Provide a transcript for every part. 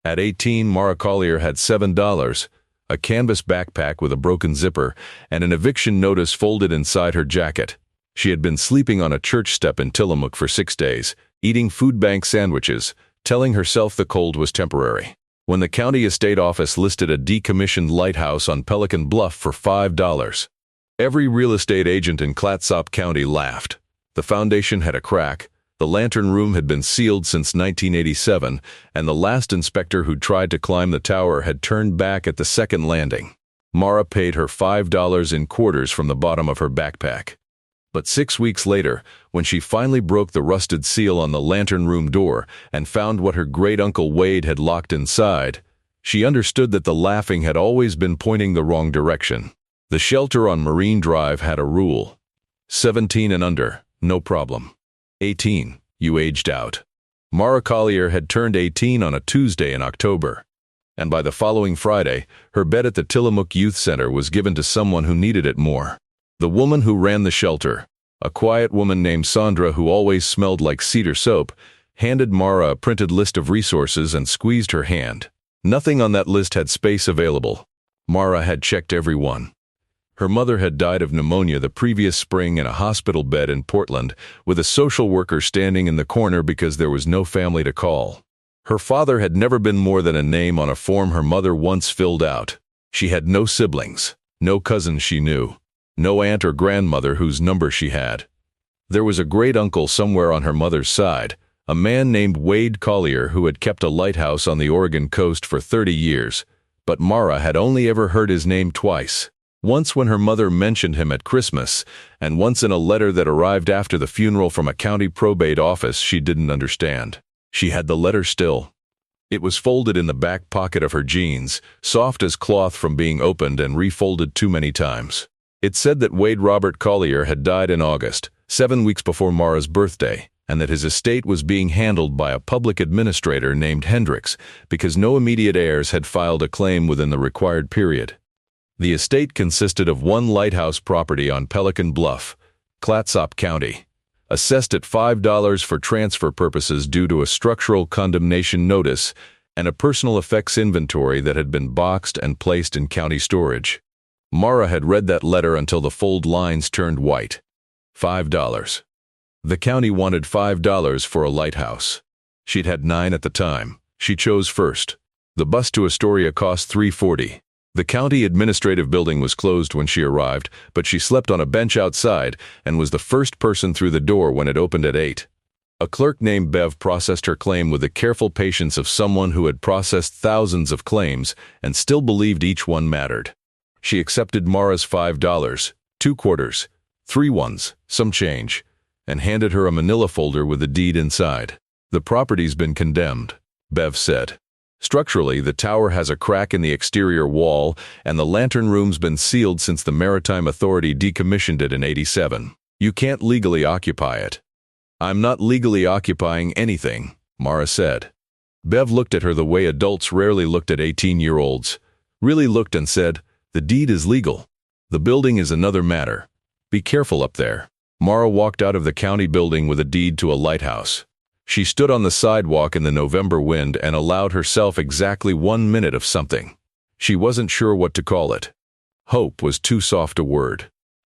At 18, Mara Collier had $7, a canvas backpack with a broken zipper, and an eviction notice folded inside her jacket. She had been sleeping on a church step in Tillamook for 6 days, eating food bank sandwiches, telling herself the cold was temporary. When the county estate office listed a decommissioned lighthouse on Pelican Bluff for $5. Every real estate agent in Clatsop County laughed. The foundation had a crack, the lantern room had been sealed since 1987, and the last inspector who'd tried to climb the tower had turned back at the second landing. Mara paid her $5 in quarters from the bottom of her backpack. But 6 weeks later, when she finally broke the rusted seal on the lantern room door and found what her great-uncle Wade had locked inside, she understood that the laughing had always been pointing the wrong direction. The shelter on Marine Drive had a rule. 17 and under, no problem. 18, you aged out. Mara Collier had turned 18 on a Tuesday in October, and by the following Friday, her bed at the Tillamook Youth Center was given to someone who needed it more. The woman who ran the shelter, a quiet woman named Sandra who always smelled like cedar soap, handed Mara a printed list of resources and squeezed her hand. Nothing on that list had space available. Mara had checked every one. Her mother had died of pneumonia the previous spring in a hospital bed in Portland, with a social worker standing in the corner because there was no family to call. Her father had never been more than a name on a form her mother once filled out. She had no siblings, no cousins she knew, no aunt or grandmother whose number she had. There was a great-uncle somewhere on her mother's side, a man named Wade Collier who had kept a lighthouse on the Oregon coast for 30 years, but Mara had only ever heard his name twice. Once when her mother mentioned him at Christmas, and once in a letter that arrived after the funeral from a county probate office she didn't understand. She had the letter still. It was folded in the back pocket of her jeans, soft as cloth from being opened and refolded too many times. It said that Wade Robert Collier had died in August, 7 weeks before Mara's birthday, and that his estate was being handled by a public administrator named Hendricks because no immediate heirs had filed a claim within the required period. The estate consisted of one lighthouse property on Pelican Bluff, Clatsop County, assessed at $5 for transfer purposes due to a structural condemnation notice and a personal effects inventory that had been boxed and placed in county storage. Mara had read that letter until the fold lines turned white. $5. The county wanted $5 for a lighthouse. She'd had 9 at the time. She chose first. The bus to Astoria cost $3.40. The county administrative building was closed when she arrived, but she slept on a bench outside and was the first person through the door when it opened at 8. A clerk named Bev processed her claim with the careful patience of someone who had processed thousands of claims and still believed each one mattered. She accepted Mara's $5, 2 quarters, 3 ones, some change, and handed her a manila folder with the deed inside. The property's been condemned, Bev said. Structurally, the tower has a crack in the exterior wall, and the lantern room's been sealed since the Maritime Authority decommissioned it in '87. You can't legally occupy it. I'm not legally occupying anything, Mara said. Bev looked at her the way adults rarely looked at 18-year-olds, really looked and said, "The deed is legal. The building is another matter. Be careful up there." Mara walked out of the county building with a deed to a lighthouse. She stood on the sidewalk in the November wind and allowed herself exactly 1 minute of something. She wasn't sure what to call it. Hope was too soft a word.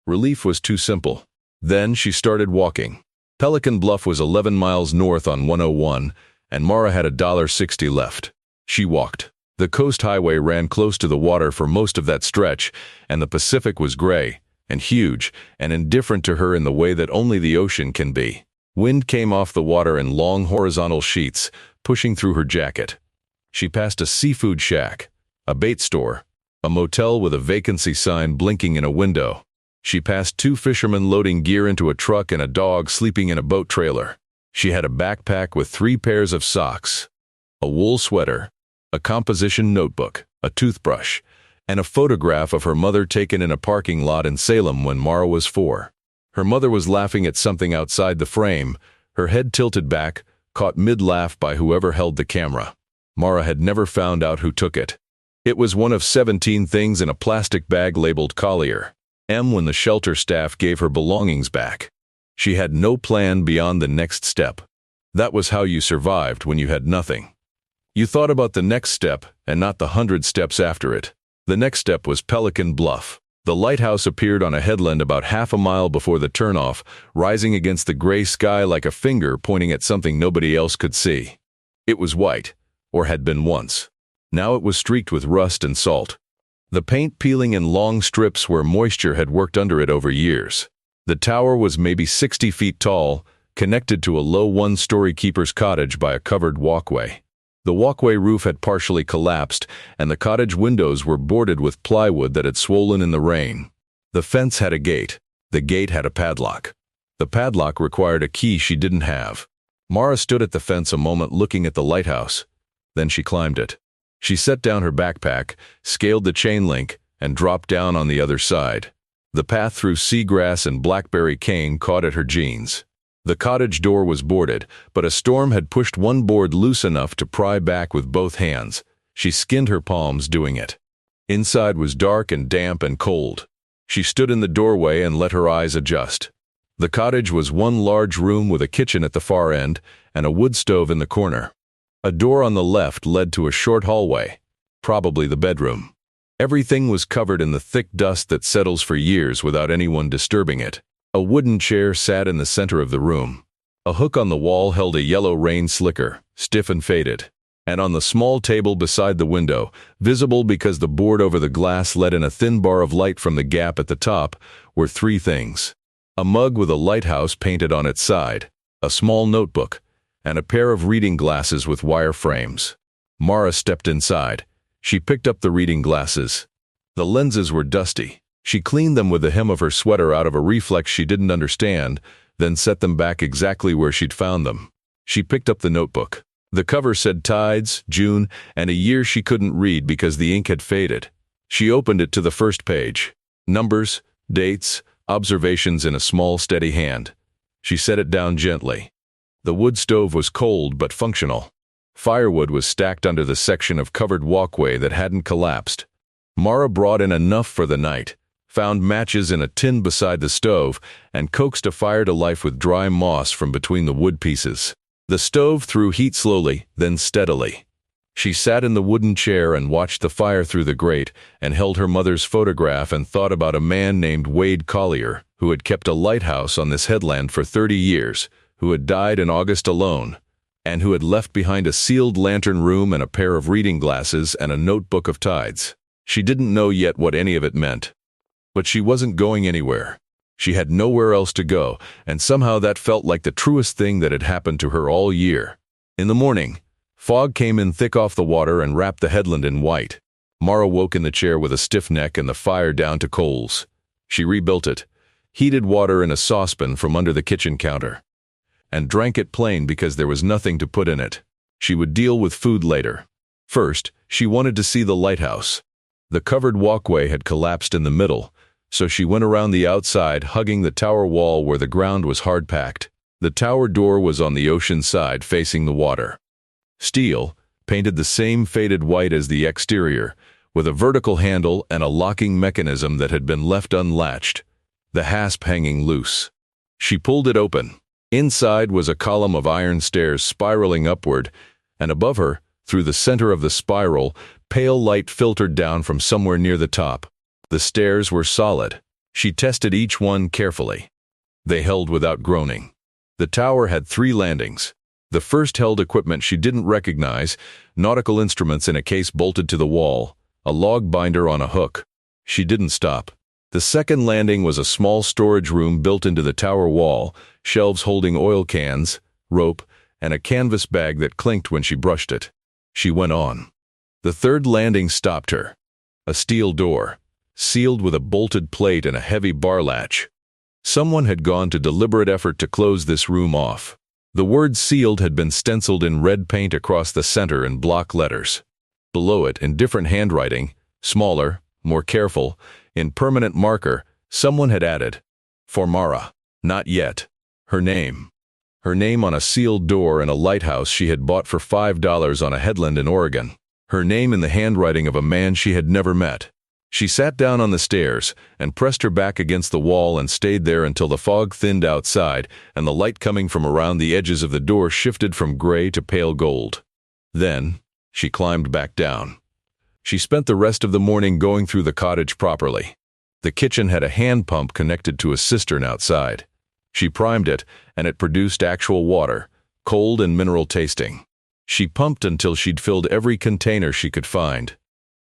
Relief was too simple. Then she started walking. Pelican Bluff was 11 miles north on 101, and Mara had $1.60 left. She walked. The coast highway ran close to the water for most of that stretch, and the Pacific was gray and huge and indifferent to her in the way that only the ocean can be. Wind came off the water in long horizontal sheets, pushing through her jacket. She passed a seafood shack, a bait store, a motel with a vacancy sign blinking in a window. She passed 2 fishermen loading gear into a truck and a dog sleeping in a boat trailer. She had a backpack with 3 pairs of socks, a wool sweater, a composition notebook, a toothbrush, and a photograph of her mother taken in a parking lot in Salem when Mara was 4. Her mother was laughing at something outside the frame, her head tilted back, caught mid-laugh by whoever held the camera. Mara had never found out who took it. It was one of 17 things in a plastic bag labeled Collier. M when the shelter staff gave her belongings back. She had no plan beyond the next step. That was how you survived when you had nothing. You thought about the next step, and not the 100 steps after it. The next step was Pelican Bluff. The lighthouse appeared on a headland about half a mile before the turnoff, rising against the gray sky like a finger pointing at something nobody else could see. It was white, or had been once. Now it was streaked with rust and salt. The paint peeling in long strips where moisture had worked under it over years. The tower was maybe 60 feet tall, connected to a low one-story keeper's cottage by a covered walkway. The walkway roof had partially collapsed, and the cottage windows were boarded with plywood that had swollen in the rain. The fence had a gate. The gate had a padlock. The padlock required a key she didn't have. Mara stood at the fence a moment looking at the lighthouse. Then she climbed it. She set down her backpack, scaled the chain link, and dropped down on the other side. The path through seagrass and blackberry cane caught at her jeans. The cottage door was boarded, but a storm had pushed one board loose enough to pry back with both hands. She skinned her palms doing it. Inside was dark and damp and cold. She stood in the doorway and let her eyes adjust. The cottage was one large room with a kitchen at the far end and a wood stove in the corner. A door on the left led to a short hallway, probably the bedroom. Everything was covered in the thick dust that settles for years without anyone disturbing it. A wooden chair sat in the center of the room. A hook on the wall held a yellow rain slicker, stiff and faded. And on the small table beside the window, visible because the board over the glass let in a thin bar of light from the gap at the top, were three things. A mug with a lighthouse painted on its side, a small notebook, and a pair of reading glasses with wire frames. Mara stepped inside. She picked up the reading glasses. The lenses were dusty. She cleaned them with the hem of her sweater out of a reflex she didn't understand, then set them back exactly where she'd found them. She picked up the notebook. The cover said Tides, June, and a year she couldn't read because the ink had faded. She opened it to the first page. Numbers, dates, observations in a small, steady hand. She set it down gently. The wood stove was cold but functional. Firewood was stacked under the section of covered walkway that hadn't collapsed. Mara brought in enough for the night, found matches in a tin beside the stove, and coaxed a fire to life with dry moss from between the wood pieces. The stove threw heat slowly, then steadily. She sat in the wooden chair and watched the fire through the grate, and held her mother's photograph and thought about a man named Wade Collier, who had kept a lighthouse on this headland for 30 years, who had died in August alone, and who had left behind a sealed lantern room and a pair of reading glasses and a notebook of tides. She didn't know yet what any of it meant. But she wasn't going anywhere. She had nowhere else to go, and somehow that felt like the truest thing that had happened to her all year. In the morning, fog came in thick off the water and wrapped the headland in white. Mara woke in the chair with a stiff neck and the fire down to coals. She rebuilt it, heated water in a saucepan from under the kitchen counter, and drank it plain because there was nothing to put in it. She would deal with food later. First, she wanted to see the lighthouse. The covered walkway had collapsed in the middle, so she went around the outside, hugging the tower wall where the ground was hard-packed. The tower door was on the ocean side, facing the water. Steel, painted the same faded white as the exterior, with a vertical handle and a locking mechanism that had been left unlatched, the hasp hanging loose. She pulled it open. Inside was a column of iron stairs spiraling upward, and above her, through the center of the spiral, pale light filtered down from somewhere near the top. The stairs were solid. She tested each one carefully. They held without groaning. The tower had 3 landings. The first held equipment she didn't recognize, nautical instruments in a case bolted to the wall, a log binder on a hook. She didn't stop. The second landing was a small storage room built into the tower wall, shelves holding oil cans, rope, and a canvas bag that clinked when she brushed it. She went on. The third landing stopped her. A steel door, sealed with a bolted plate and a heavy bar latch. Someone had gone to deliberate effort to close this room off. The word sealed had been stenciled in red paint across the center in block letters. Below it, in different handwriting, smaller, more careful, in permanent marker, someone had added, "For Mara, not yet." Her name. Her name on a sealed door in a lighthouse she had bought for $5 on a headland in Oregon. Her name in the handwriting of a man she had never met. She sat down on the stairs and pressed her back against the wall and stayed there until the fog thinned outside and the light coming from around the edges of the door shifted from gray to pale gold. Then, She climbed back down. She spent the rest of the morning going through the cottage properly. The kitchen had a hand pump connected to a cistern outside. She primed it, and it produced actual water, cold and mineral tasting. She pumped until she'd filled every container she could find.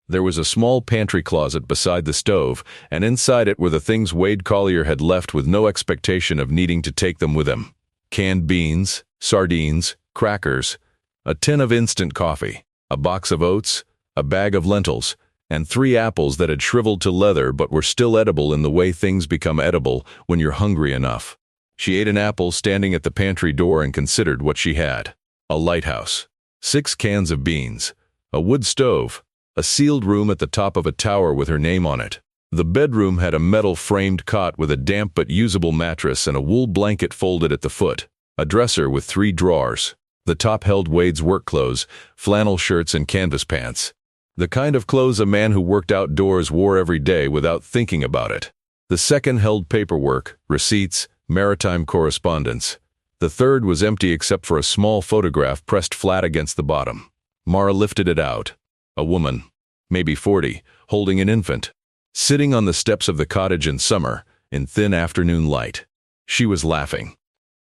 There was a small pantry closet beside the stove, and inside it were the things Wade Collier had left with no expectation of needing to take them with him. Canned beans, sardines, crackers, a tin of instant coffee, a box of oats, a bag of lentils, and 3 apples that had shriveled to leather but were still edible in the way things become edible when you're hungry enough. She ate an apple standing at the pantry door and considered what she had. A lighthouse, 6 cans of beans, a wood stove, a sealed room at the top of a tower with her name on it. The bedroom had a metal-framed cot with a damp but usable mattress and a wool blanket folded at the foot, a dresser with 3 drawers. The top held Wade's work clothes, flannel shirts and canvas pants. The kind of clothes a man who worked outdoors wore every day without thinking about it. The second held paperwork, receipts, maritime correspondence. The third was empty except for a small photograph pressed flat against the bottom. Mara lifted it out. A woman, maybe 40, holding an infant, sitting on the steps of the cottage in summer, in thin afternoon light. She was laughing.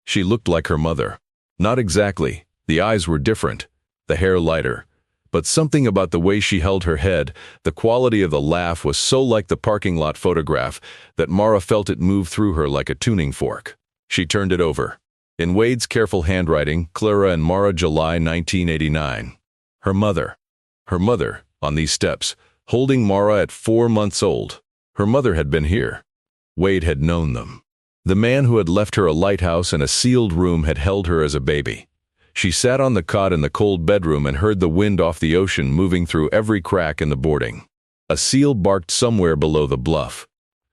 She looked like her mother. Not exactly. The eyes were different, the hair lighter. But something about the way she held her head, the quality of the laugh was so like the parking lot photograph that Mara felt it move through her like a tuning fork. She turned it over. In Wade's careful handwriting, Clara and Mara, July 1989. Her mother, on these steps, holding Mara at 4 months old. Her mother had been here. Wade had known them. The man who had left her a lighthouse and a sealed room had held her as a baby. She sat on the cot in the cold bedroom and heard the wind off the ocean moving through every crack in the boarding. A seal barked somewhere below the bluff.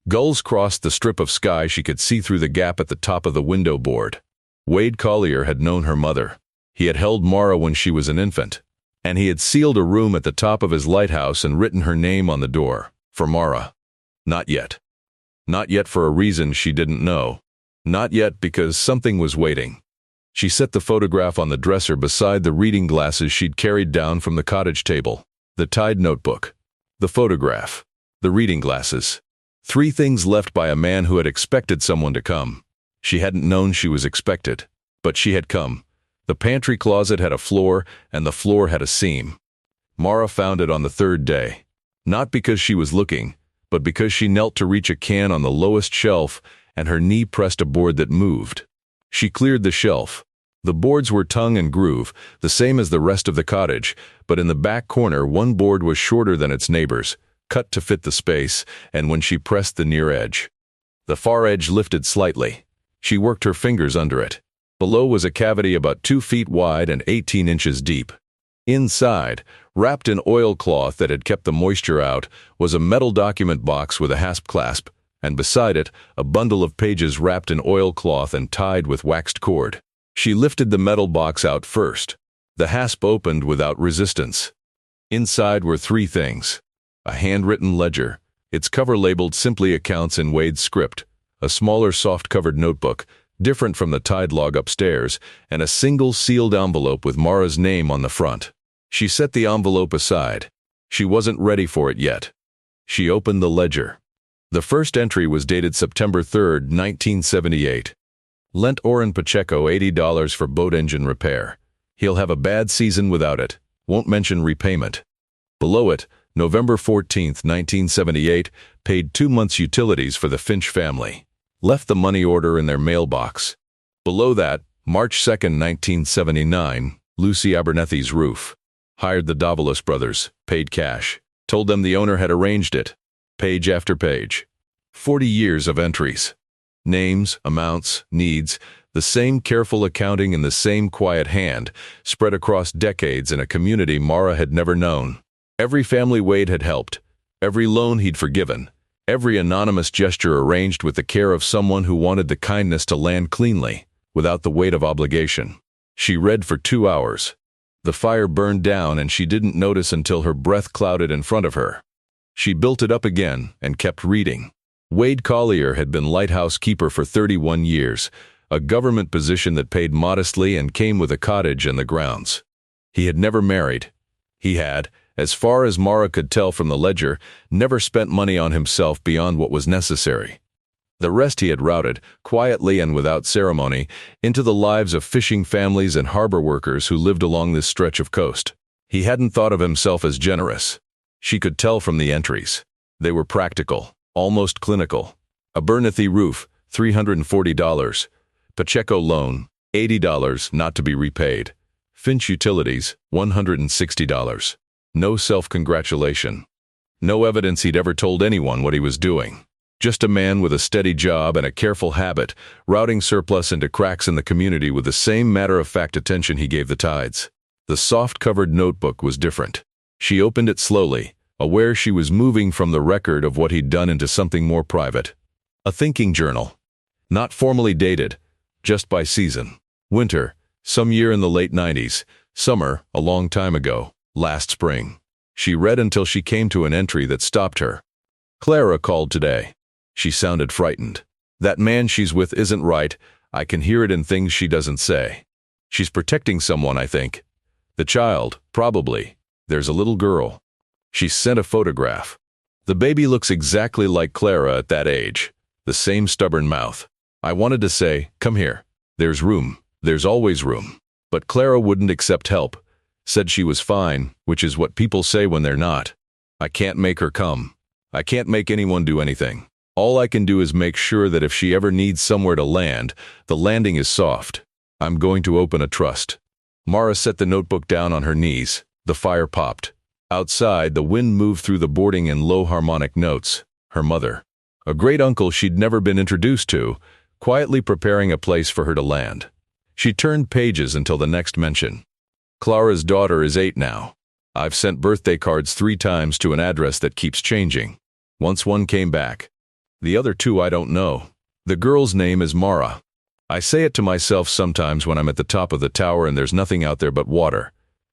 Gulls crossed the strip of sky she could see through the gap at the top of the window board. Wade Collier had known her mother. He had held Mara when she was an infant, and he had sealed a room at the top of his lighthouse and written her name on the door, for Mara. Not yet. Not yet for a reason she didn't know. Not yet because something was waiting. She set the photograph on the dresser beside the reading glasses she'd carried down from the cottage table. The tied notebook. The photograph. The reading glasses. 3 things left by a man who had expected someone to come. She hadn't known she was expected, but she had come. The pantry closet had a floor, and the floor had a seam. Mara found it on the 3rd day. Not because she was looking, but because she knelt to reach a can on the lowest shelf, and her knee pressed a board that moved. She cleared the shelf. The boards were tongue and groove, the same as the rest of the cottage, but in the back corner one board was shorter than its neighbors, cut to fit the space, and when she pressed the near edge, the far edge lifted slightly. She worked her fingers under it. Below was a cavity about 2 feet wide and 18 inches deep. Inside, wrapped in oilcloth that had kept the moisture out, was a metal document box with a hasp clasp, and beside it, a bundle of pages wrapped in oilcloth and tied with waxed cord. She lifted the metal box out first. The hasp opened without resistance. Inside were 3 things. A handwritten ledger, its cover labeled simply accounts in Wade's script, a smaller soft-covered notebook, different from the tied log upstairs, and a single sealed envelope with Mara's name on the front. She set the envelope aside. She wasn't ready for it yet. She opened the ledger. The first entry was dated September 3, 1978. Lent Oren Pacheco $80 for boat engine repair. He'll have a bad season without it. Won't mention repayment. Below it, November 14, 1978, paid 2 months' utilities for the Finch family. Left the money order in their mailbox. Below that, March 2, 1979, Lucy Abernethy's roof. Hired the Davalos brothers, paid cash. Told them the owner had arranged it. Page after page. 40 years of entries. Names, amounts, needs, the same careful accounting in the same quiet hand, spread across decades in a community Mara had never known. Every family Wade had helped, every loan he'd forgiven, every anonymous gesture arranged with the care of someone who wanted the kindness to land cleanly, without the weight of obligation. She read for 2 hours. The fire burned down and she didn't notice until her breath clouded in front of her. She built it up again and kept reading. Wade Collier had been lighthouse keeper for 31 years, a government position that paid modestly and came with a cottage and the grounds. He had never married. He had, as far as Mara could tell from the ledger, never spent money on himself beyond what was necessary. The rest he had routed, quietly and without ceremony, into the lives of fishing families and harbor workers who lived along this stretch of coast. He hadn't thought of himself as generous. She could tell from the entries. They were practical, almost clinical. Abernethy roof, $340. Pacheco loan, $80 not to be repaid. Finch utilities, $160. No self-congratulation. No evidence he'd ever told anyone what he was doing. Just a man with a steady job and a careful habit, routing surplus into cracks in the community with the same matter-of-fact attention he gave the tides. The soft-covered notebook was different. She opened it slowly, aware she was moving from the record of what he'd done into something more private. A thinking journal. Not formally dated, just by season. Winter, some year in the late 90s. Summer, a long time ago. Last spring. She read until she came to an entry that stopped her. Clara called today. She sounded frightened. That man she's with isn't right. I can hear it in things she doesn't say. She's protecting someone, I think. The child, probably. There's a little girl. She sent a photograph. The baby looks exactly like Clara at that age. The same stubborn mouth. I wanted to say, come here. There's room. There's always room. But Clara wouldn't accept help. Said she was fine, which is what people say when they're not. I can't make her come. I can't make anyone do anything. All I can do is make sure that if she ever needs somewhere to land, the landing is soft. I'm going to open a trust. Mara set the notebook down on her knees. The fire popped. Outside, the wind moved through the boarding in low harmonic notes. Her mother. A great uncle she'd never been introduced to, quietly preparing a place for her to land. She turned pages until the next mention. Clara's daughter is 8 now. I've sent birthday cards 3 times to an address that keeps changing. Once one came back. The other 2 I don't know. The girl's name is Mara. I say it to myself sometimes when I'm at the top of the tower and there's nothing out there but water.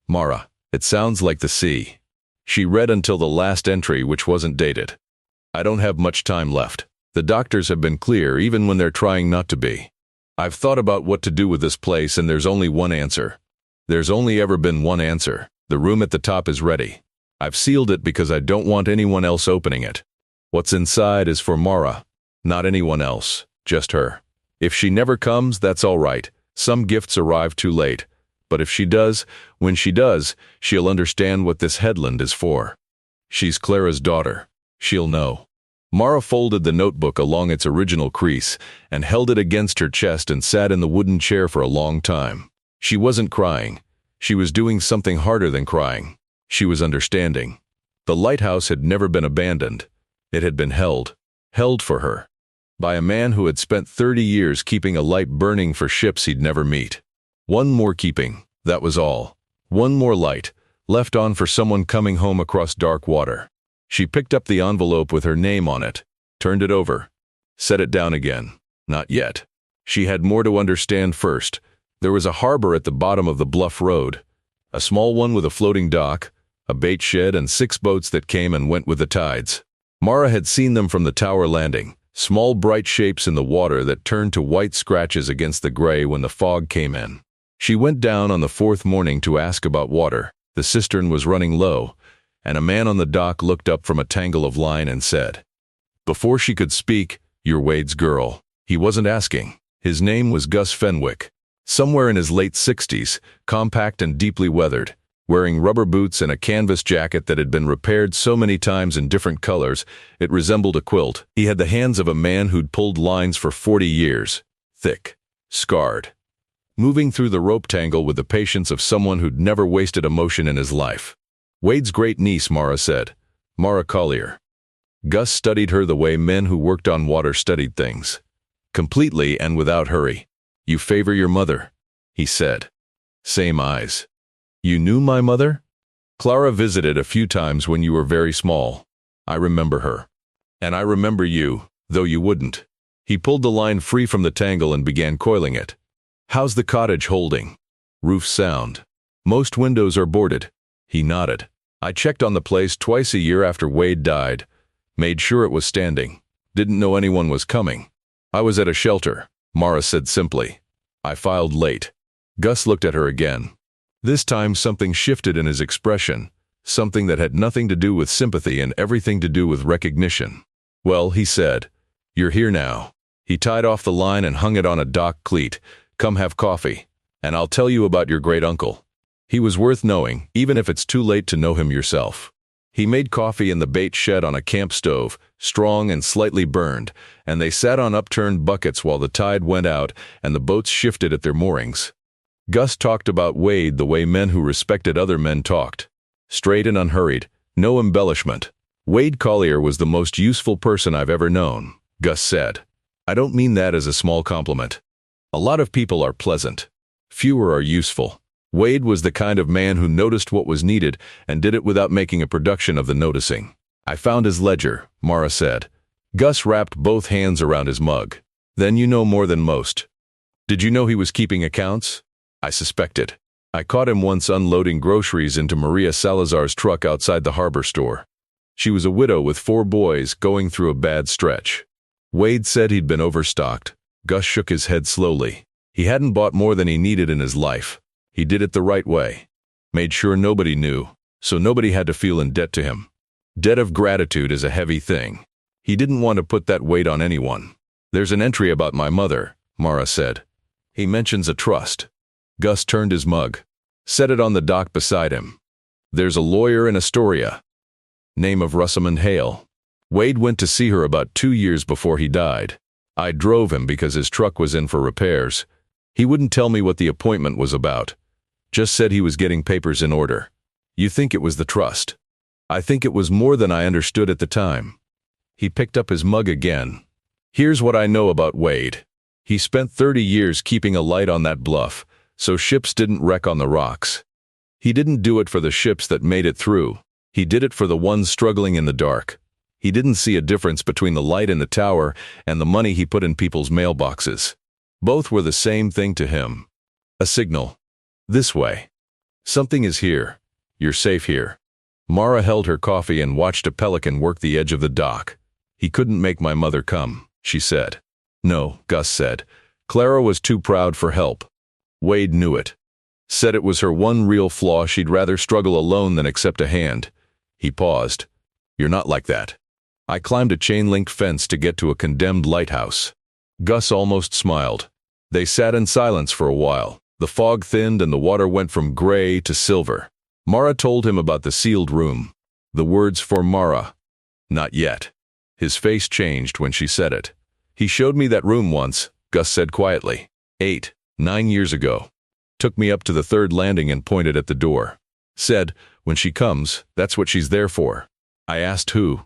Mara. It sounds like the sea. She read until the last entry, which wasn't dated. I don't have much time left. The doctors have been clear even when they're trying not to be. I've thought about what to do with this place and there's only one answer. There's only ever been one answer. The room at the top is ready. I've sealed it because I don't want anyone else opening it. What's inside is for Mara. Not anyone else. Just her. If she never comes, that's all right. Some gifts arrive too late. But if she does, when she does, she'll understand what this headland is for. She's Clara's daughter. She'll know. Mara folded the notebook along its original crease and held it against her chest and sat in the wooden chair for a long time. She wasn't crying. She was doing something harder than crying. She was understanding. The lighthouse had never been abandoned. It had been held for her, by a man who had spent 30 years keeping a light burning for ships he'd never meet. One more keeping, that was all. One more light, left on for someone coming home across dark water. She picked up the envelope with her name on it, turned it over, set it down again. Not yet. She had more to understand first. There was a harbor at the bottom of the bluff road, a small one with a floating dock, a bait shed and 6 boats that came and went with the tides. Mara had seen them from the tower landing, small bright shapes in the water that turned to white scratches against the gray when the fog came in. She went down on the 4th morning to ask about water. The cistern was running low, and a man on the dock looked up from a tangle of line and said, before she could speak, "You're Wade's girl." He wasn't asking. His name was Gus Fenwick. Somewhere in his late 60s, compact and deeply weathered, wearing rubber boots and a canvas jacket that had been repaired so many times in different colors, it resembled a quilt. He had the hands of a man who'd pulled lines for 40 years, thick, scarred, moving through the rope tangle with the patience of someone who'd never wasted a motion in his life. Wade's great niece, Mara said. Mara Collier. Gus studied her the way men who worked on water studied things. Completely and without hurry. You favor your mother, he said. Same eyes. You knew my mother? Clara visited a few times when you were very small. I remember her. And I remember you, though you wouldn't. He pulled the line free from the tangle and began coiling it. How's the cottage holding? Roof sound. Most windows are boarded. He nodded. I checked on the place twice a year after Wade died. Made sure it was standing. Didn't know anyone was coming. I was at a shelter, Mara said simply. I filed late. Gus looked at her again. This time something shifted in his expression. something that had nothing to do with sympathy and everything to do with recognition. "Well," he said, "you're here now." He tied off the line and hung it on a dock cleat. "Come have coffee, and I'll tell you about your great-uncle. He was worth knowing, even if it's too late to know him yourself." He made coffee in the bait shed on a camp stove, strong and slightly burned, and they sat on upturned buckets while the tide went out and the boats shifted at their moorings. Gus talked about Wade the way men who respected other men talked. Straight and unhurried, no embellishment. "Wade Collier was the most useful person I've ever known," Gus said. "I don't mean that as a small compliment. A lot of people are pleasant. Fewer are useful. Wade was the kind of man who noticed what was needed and did it without making a production of the noticing." "I found his ledger," Mara said. Gus wrapped both hands around his mug. "Then you know more than most. Did you know he was keeping accounts?" "I suspected. I caught him once unloading groceries into Maria Salazar's truck outside the harbor store. She was a widow with 4 boys going through a bad stretch. Wade said he'd been overstocked." Gus shook his head slowly. "He hadn't bought more than he needed in his life. He did it the right way. Made sure nobody knew, so nobody had to feel in debt to him. Debt of gratitude is a heavy thing. He didn't want to put that weight on anyone." "There's an entry about my mother," Mara said. "He mentions a trust." Gus turned his mug. Set it on the dock beside him. "There's a lawyer in Astoria. Name of Rosamond Hale. Wade went to see her about 2 years before he died. I drove him because his truck was in for repairs. He wouldn't tell me what the appointment was about. Just said he was getting papers in order. You think it was the trust? I think it was more than I understood at the time." He picked up his mug again. "Here's what I know about Wade. He spent 30 years keeping a light on that bluff, so ships didn't wreck on the rocks. He didn't do it for the ships that made it through. He did it for the ones struggling in the dark. He didn't see a difference between the light in the tower and the money he put in people's mailboxes. Both were the same thing to him. A signal. This way. Something is here. You're safe here." Mara held her coffee and watched a pelican work the edge of the dock. "He couldn't make my mother come," she said. "No," Gus said. "Clara was too proud for help. Wade knew it. Said it was her one real flaw. She'd rather struggle alone than accept a hand." He paused. "You're not like that." "I climbed a chain-link fence to get to a condemned lighthouse." Gus almost smiled. They sat in silence for a while. The fog thinned and the water went from gray to silver. Mara told him about the sealed room. The words for Mara. "Not yet." His face changed when she said it. "He showed me that room once," Gus said quietly. 9 years ago. Took me up to the 3rd landing and pointed at the door. Said, when she comes, that's what she's there for. I asked who.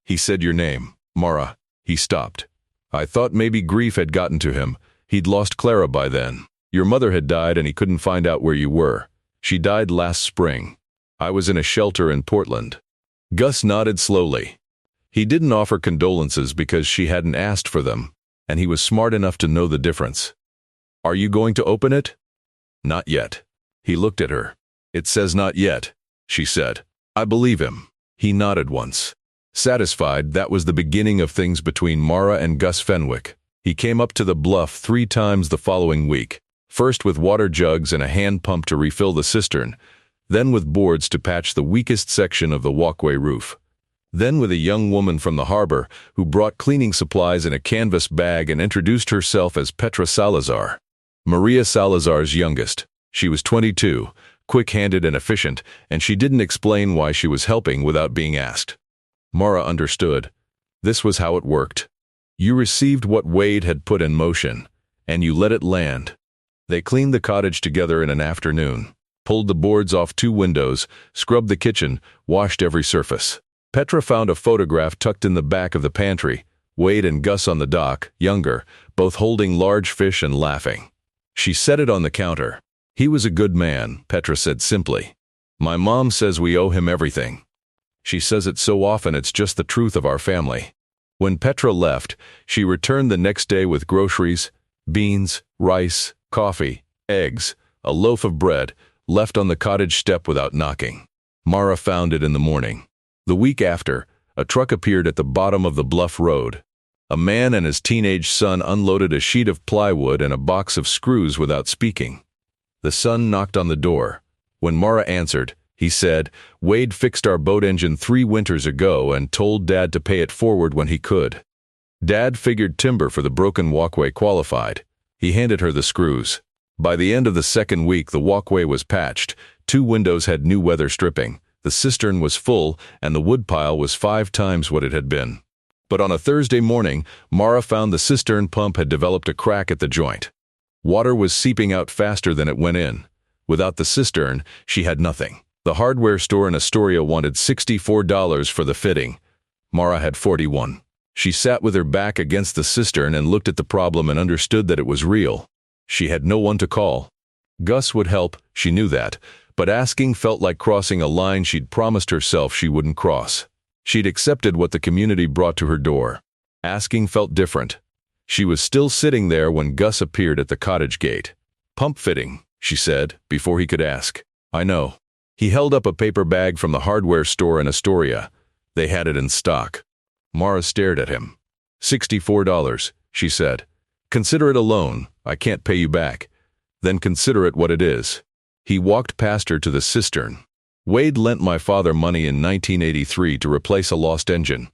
He said your name, Mara." He stopped. "I thought maybe grief had gotten to him. He'd lost Clara by then. Your mother had died and he couldn't find out where you were. She died last spring. I was in a shelter in Portland." Gus nodded slowly. He didn't offer condolences because she hadn't asked for them, and he was smart enough to know the difference. "Are you going to open it?" "Not yet." He looked at her. "It says not yet," she said. "I believe him." He nodded once. Satisfied, that was the beginning of things between Mara and Gus Fenwick. He came up to the bluff 3 times the following week, first with water jugs and a hand pump to refill the cistern, then with boards to patch the weakest section of the walkway roof, then with a young woman from the harbor who brought cleaning supplies in a canvas bag and introduced herself as Petra Salazar, Maria Salazar's youngest. She was 22, quick-handed and efficient, and she didn't explain why she was helping without being asked. Mara understood. This was how it worked. You received what Wade had put in motion, and you let it land. They cleaned the cottage together in an afternoon, pulled the boards off 2 windows, scrubbed the kitchen, washed every surface. Petra found a photograph tucked in the back of the pantry, Wade and Gus on the dock, younger, both holding large fish and laughing. She set it on the counter. "He was a good man," Petra said simply. "My mom says we owe him everything. She says it so often it's just the truth of our family." When Petra left, she returned the next day with groceries, beans, rice, coffee, eggs, a loaf of bread, left on the cottage step without knocking. Mara found it in the morning. The week after, a truck appeared at the bottom of the bluff road. A man and his teenage son unloaded a sheet of plywood and a box of screws without speaking. The son knocked on the door. When Mara answered, He said, "Wade fixed our boat engine 3 winters ago and told Dad to pay it forward when he could." Dad figured timber for the broken walkway qualified. He handed her the screws. By the end of the second week, the walkway was patched. 2 windows had new weather stripping. The cistern was full, and the woodpile was 5 times what it had been. But on a Thursday morning, Mara found the cistern pump had developed a crack at the joint. Water was seeping out faster than it went in. Without the cistern, she had nothing. The hardware store in Astoria wanted $64 for the fitting. Mara had $41. She sat with her back against the cistern and looked at the problem and understood that it was real. She had no one to call. Gus would help, she knew that, but asking felt like crossing a line she'd promised herself she wouldn't cross. She'd accepted what the community brought to her door. Asking felt different. She was still sitting there when Gus appeared at the cottage gate. "Pump fitting," she said, before he could ask. "I know." He held up a paper bag from the hardware store in Astoria. They had it in stock. Mara stared at him. $64, she said. "Consider it a loan. I can't pay you back. Then consider it what it is." He walked past her to the cistern. "Wade lent my father money in 1983 to replace a lost engine.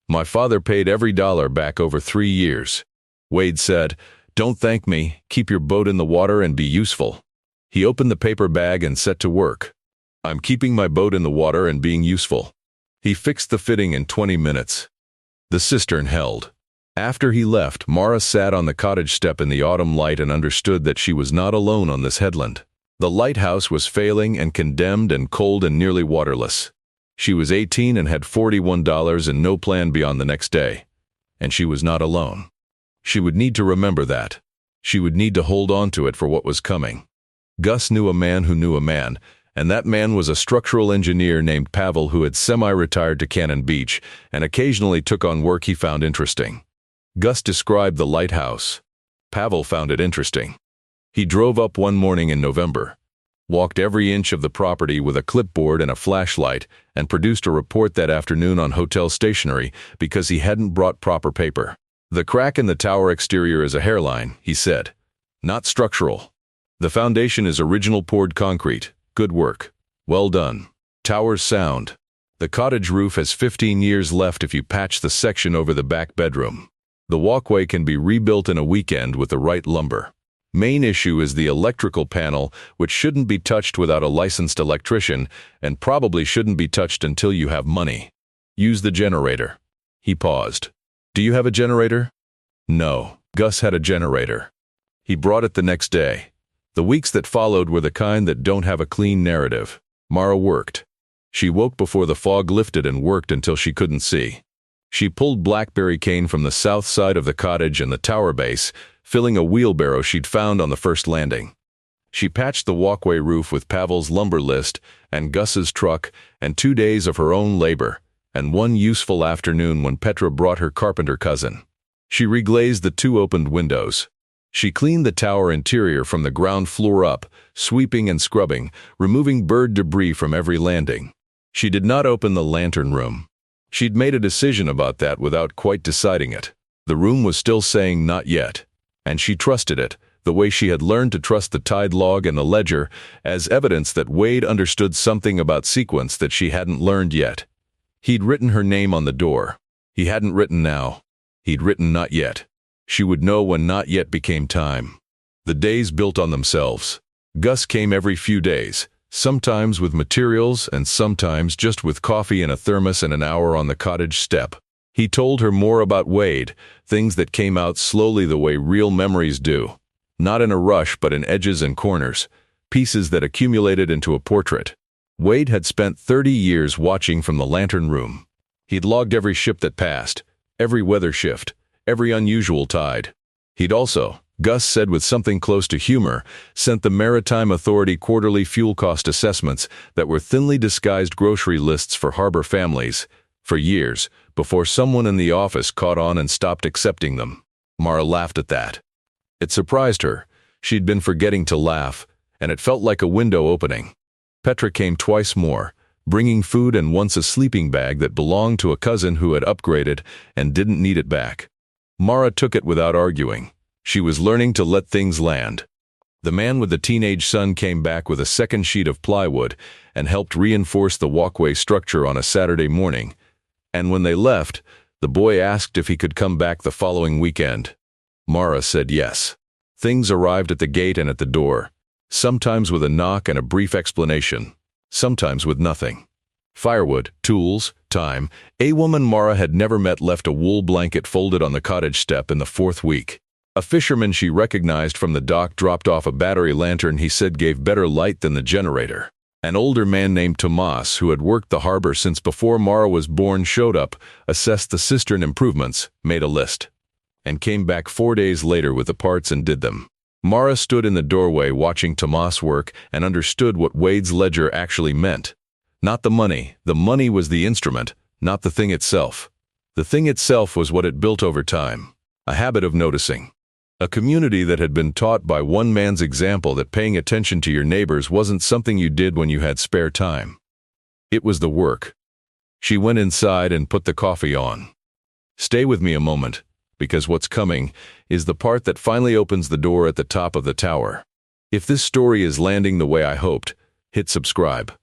My father paid every dollar back over 3 years. Wade said, 'Don't thank me, keep your boat in the water and be useful.' He opened the paper bag and set to work. I'm keeping my boat in the water and being useful." He fixed the fitting in 20 minutes. The cistern held. After he left, Mara sat on the cottage step in the autumn light and understood that she was not alone on this headland. The lighthouse was failing and condemned and cold and nearly waterless. She was 18 and had $41 and no plan beyond the next day. And she was not alone. She would need to remember that. She would need to hold on to it for what was coming. Gus knew a man who knew a man, and that man was a structural engineer named Pavel who had semi-retired to Cannon Beach and occasionally took on work he found interesting. Gus described the lighthouse. Pavel found it interesting. He drove up one morning in November, walked every inch of the property with a clipboard and a flashlight, and produced a report that afternoon on hotel stationery because he hadn't brought proper paper. "The crack in the tower exterior is a hairline," he said. "Not structural. The foundation is original poured concrete. Good work. Well done. Tower's sound. The cottage roof has 15 years left if you patch the section over the back bedroom. The walkway can be rebuilt in a weekend with the right lumber. Main issue is the electrical panel, which shouldn't be touched without a licensed electrician and probably shouldn't be touched until you have money. Use the generator." He paused. "Do you have a generator?" No. Gus had a generator. He brought it the next day. The weeks that followed were the kind that don't have a clean narrative. Mara worked. She woke before the fog lifted and worked until she couldn't see. She pulled blackberry cane from the south side of the cottage and the tower base, filling a wheelbarrow she'd found on the first landing. She patched the walkway roof with Pavel's lumber list and Gus's truck and 2 days of her own labor, and one useful afternoon when Petra brought her carpenter cousin. She reglazed the 2 opened windows. She cleaned the tower interior from the ground floor up, sweeping and scrubbing, removing bird debris from every landing. She did not open the lantern room. She'd made a decision about that without quite deciding it. The room was still saying not yet, and she trusted it, the way she had learned to trust the tide log and the ledger, as evidence that Wade understood something about sequence that she hadn't learned yet. He'd written her name on the door. He hadn't written now. He'd written not yet. She would know when not yet became time. The days built on themselves. Gus came every few days, sometimes with materials and sometimes just with coffee in a thermos and an hour on the cottage step. He told her more about Wade, things that came out slowly the way real memories do. Not in a rush but in edges and corners, pieces that accumulated into a portrait. Wade had spent 30 years watching from the lantern room. He'd logged every ship that passed, every weather shift, every unusual tide. He'd also, Gus said with something close to humor, sent the Maritime Authority quarterly fuel cost assessments that were thinly disguised grocery lists for harbor families, for years, before someone in the office caught on and stopped accepting them. Mara laughed at that. It surprised her. She'd been forgetting to laugh, and it felt like a window opening. Petra came twice more, bringing food and once a sleeping bag that belonged to a cousin who had upgraded and didn't need it back. Mara took it without arguing. She was learning to let things land. The man with the teenage son came back with a second sheet of plywood and helped reinforce the walkway structure on a Saturday morning. And when they left, the boy asked if he could come back the following weekend. Mara said yes. Things arrived at the gate and at the door, sometimes with a knock and a brief explanation, sometimes with nothing. Firewood, tools, time. A woman Mara had never met left a wool blanket folded on the cottage step in the 4th week. A fisherman she recognized from the dock dropped off a battery lantern he said gave better light than the generator. An older man named Tomas, who had worked the harbor since before Mara was born, showed up, assessed the cistern improvements, made a list, and came back 4 days later with the parts and did them. Mara stood in the doorway watching Tomas work and understood what Wade's ledger actually meant. Not the money was the instrument, not the thing itself. The thing itself was what it built over time, a habit of noticing. A community that had been taught by one man's example that paying attention to your neighbors wasn't something you did when you had spare time. It was the work. She went inside and put the coffee on. Stay with me a moment, because what's coming is the part that finally opens the door at the top of the tower. If this story is landing the way I hoped, hit subscribe.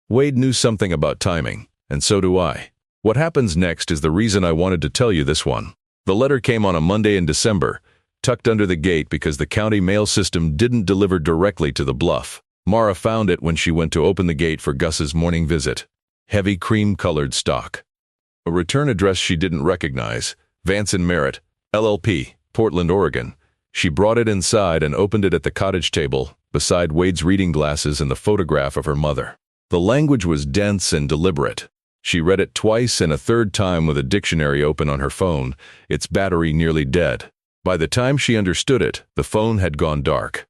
Wade knew something about timing, and so do I. What happens next is the reason I wanted to tell you this one. The letter came on a Monday in December, tucked under the gate because the county mail system didn't deliver directly to the bluff. Mara found it when she went to open the gate for Gus's morning visit. Heavy cream-colored stock. A return address she didn't recognize, Vance and Merritt, LLP, Portland, Oregon. She brought it inside and opened it at the cottage table, beside Wade's reading glasses and the photograph of her mother. The language was dense and deliberate. She read it twice and a third time with a dictionary open on her phone, its battery nearly dead. By the time she understood it, the phone had gone dark.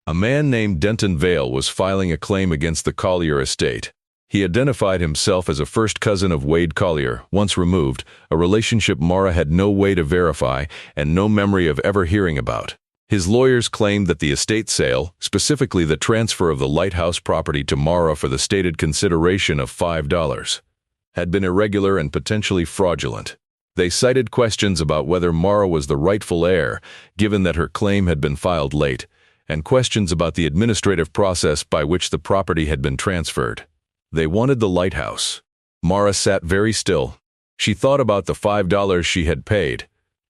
A man named Denton Vale was filing a claim against the Collier estate. He identified himself as a first cousin of Wade Collier, once removed, a relationship Mara had no way to verify and no memory of ever hearing about. His lawyers claimed that the estate sale, specifically the transfer of the Lighthouse property to Mara for the stated consideration of $5, had been irregular and potentially fraudulent. They cited questions about whether Mara was the rightful heir, given that her claim had been filed late, and questions about the administrative process by which the property had been transferred. They wanted the Lighthouse. Mara sat very still. She thought about the $5 she had paid,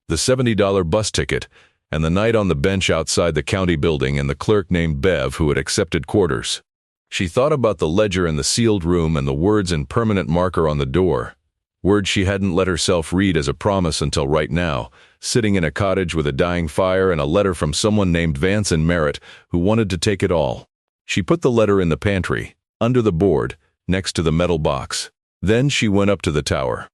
the $70 bus ticket, and the night on the bench outside the county building and the clerk named Bev who had accepted quarters. She thought about the ledger in the sealed room and the words in permanent marker on the door. Words she hadn't let herself read as a promise until right now, sitting in a cottage with a dying fire and a letter from someone named Vance and Merritt who wanted to take it all. She put the letter in the pantry, under the board, next to the metal box. Then she went up to the tower.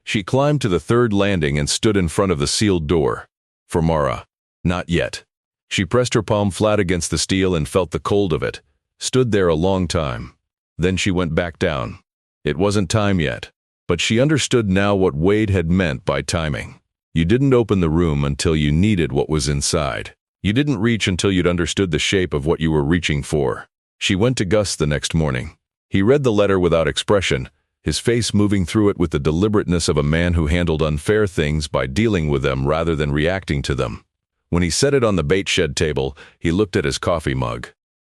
She climbed to the 3rd landing and stood in front of the sealed door. For Mara, not yet. She pressed her palm flat against the steel and felt the cold of it, stood there a long time. Then she went back down. It wasn't time yet. But she understood now what Wade had meant by timing. You didn't open the room until you needed what was inside. You didn't reach until you'd understood the shape of what you were reaching for. She went to Gus the next morning. He read the letter without expression, his face moving through it with the deliberateness of a man who handled unfair things by dealing with them rather than reacting to them. When he set it on the bait shed table, he looked at his coffee mug.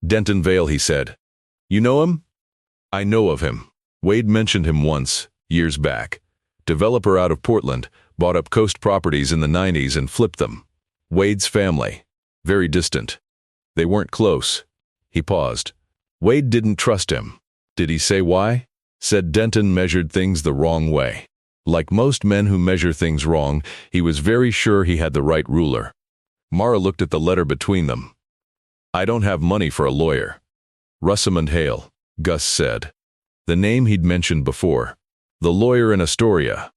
Denton Vale, he said. You know him? I know of him. Wade mentioned him once. Years back. Developer out of Portland, bought up coast properties in the 90s and flipped them. Wade's family. Very distant. They weren't close. He paused. Wade didn't trust him. Did he say why? Said Denton measured things the wrong way. Like most men who measure things wrong, he was very sure he had the right ruler. Mara looked at the letter between them. I don't have money for a lawyer. Rosamond Hale, Gus said. The name he'd mentioned before. The lawyer in Astoria.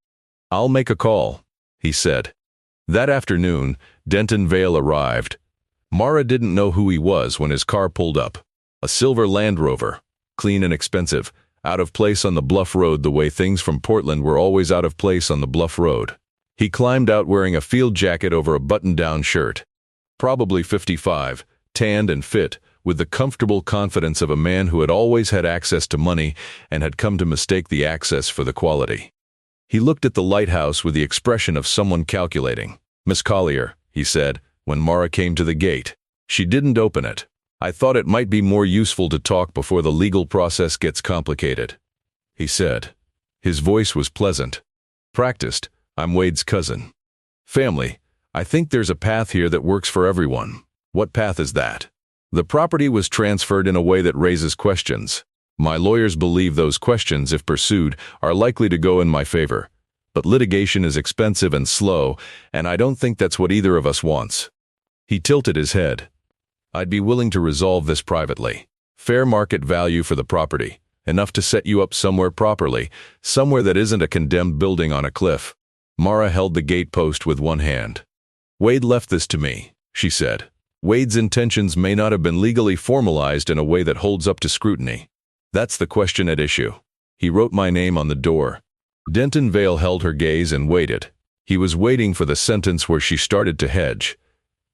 I'll make a call, he said. That afternoon, Denton Vale arrived. Mara didn't know who he was when his car pulled up. A silver Land Rover, clean and expensive, out of place on the Bluff Road the way things from Portland were always out of place on the Bluff Road. He climbed out wearing a field jacket over a button-down shirt. Probably 55, tanned and fit, with the comfortable confidence of a man who had always had access to money and had come to mistake the access for the quality. He looked at the Lighthouse with the expression of someone calculating. Miss Collier, he said, when Mara came to the gate. She didn't open it. I thought it might be more useful to talk before the legal process gets complicated," he said. His voice was pleasant. "Practiced, I'm Wade's cousin. Family, I think there's a path here that works for everyone. What path is that?" The property was transferred in a way that raises questions. My lawyers believe those questions, if pursued, are likely to go in my favor. But litigation is expensive and slow, and I don't think that's what either of us wants. He tilted his head. "I'd be willing to resolve this privately. Fair market value for the property, enough to set you up somewhere properly, somewhere that isn't a condemned building on a cliff." Mara held the gatepost with one hand. "Wade left this to me," she said. "Wade's intentions may not have been legally formalized in a way that holds up to scrutiny. That's the question at issue. He wrote my name on the door." Denton Vale held her gaze and waited. He was waiting for the sentence where she started to hedge,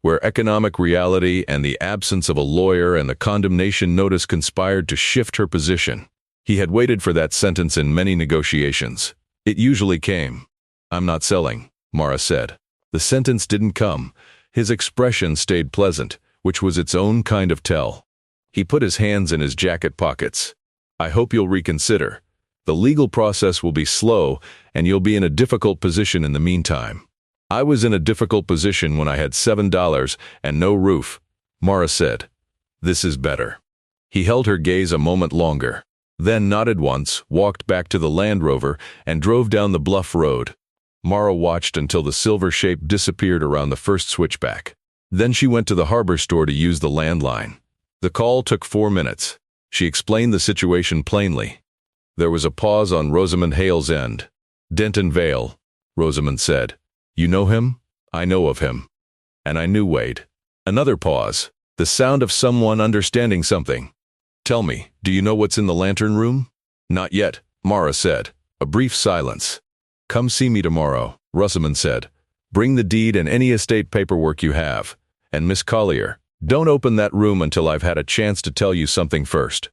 where economic reality and the absence of a lawyer and the condemnation notice conspired to shift her position. He had waited for that sentence in many negotiations. It usually came. "I'm not selling," Mara said. The sentence didn't come. His expression stayed pleasant, which was its own kind of tell. He put his hands in his jacket pockets. "I hope you'll reconsider. The legal process will be slow, and you'll be in a difficult position in the meantime." "I was in a difficult position when I had $7 and no roof," Mara said. "This is better." He held her gaze a moment longer, then nodded once, walked back to the Land Rover, and drove down the bluff road. Mara watched until the silver shape disappeared around the first switchback. Then she went to the harbor store to use the landline. The call took 4 minutes. She explained the situation plainly. There was a pause on Rosamond Hale's end. "Denton Vale," Rosamond said. "You know him?" "I know of him." "And I knew Wade." Another pause. The sound of someone understanding something. "Tell me, do you know what's in the lantern room?" "Not yet," Mara said. A brief silence. "Come see me tomorrow," Rosamond said. "Bring the deed and any estate paperwork you have. And Miss Collier, don't open that room until I've had a chance to tell you something first."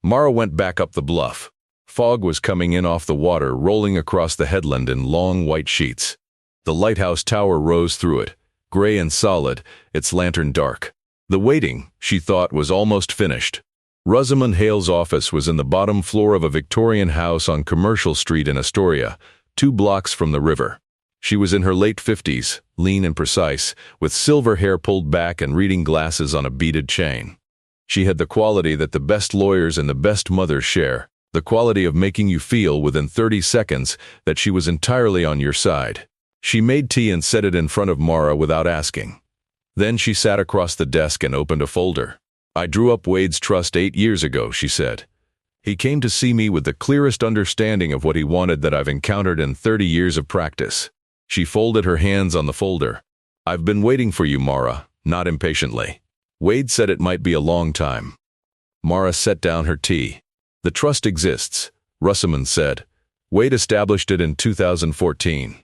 Mara went back up the bluff. Fog was coming in off the water, rolling across the headland in long white sheets. The lighthouse tower rose through it, gray and solid, its lantern dark. The waiting, she thought, was almost finished. Rosamond Hale's office was in the bottom floor of a Victorian house on Commercial Street in Astoria, 2 blocks from the river. She was in her late 50s, lean and precise, with silver hair pulled back and reading glasses on a beaded chain. She had the quality that the best lawyers and the best mothers share, the quality of making you feel within 30 seconds that she was entirely on your side. She made tea and set it in front of Mara without asking. Then she sat across the desk and opened a folder. "I drew up Wade's trust 8 years ago," she said. "He came to see me with the clearest understanding of what he wanted that I've encountered in 30 years of practice." She folded her hands on the folder. "I've been waiting for you, Mara, not impatiently. Wade said it might be a long time." Mara set down her tea. "The trust exists," Rosamond said. "Wade established it in 2014.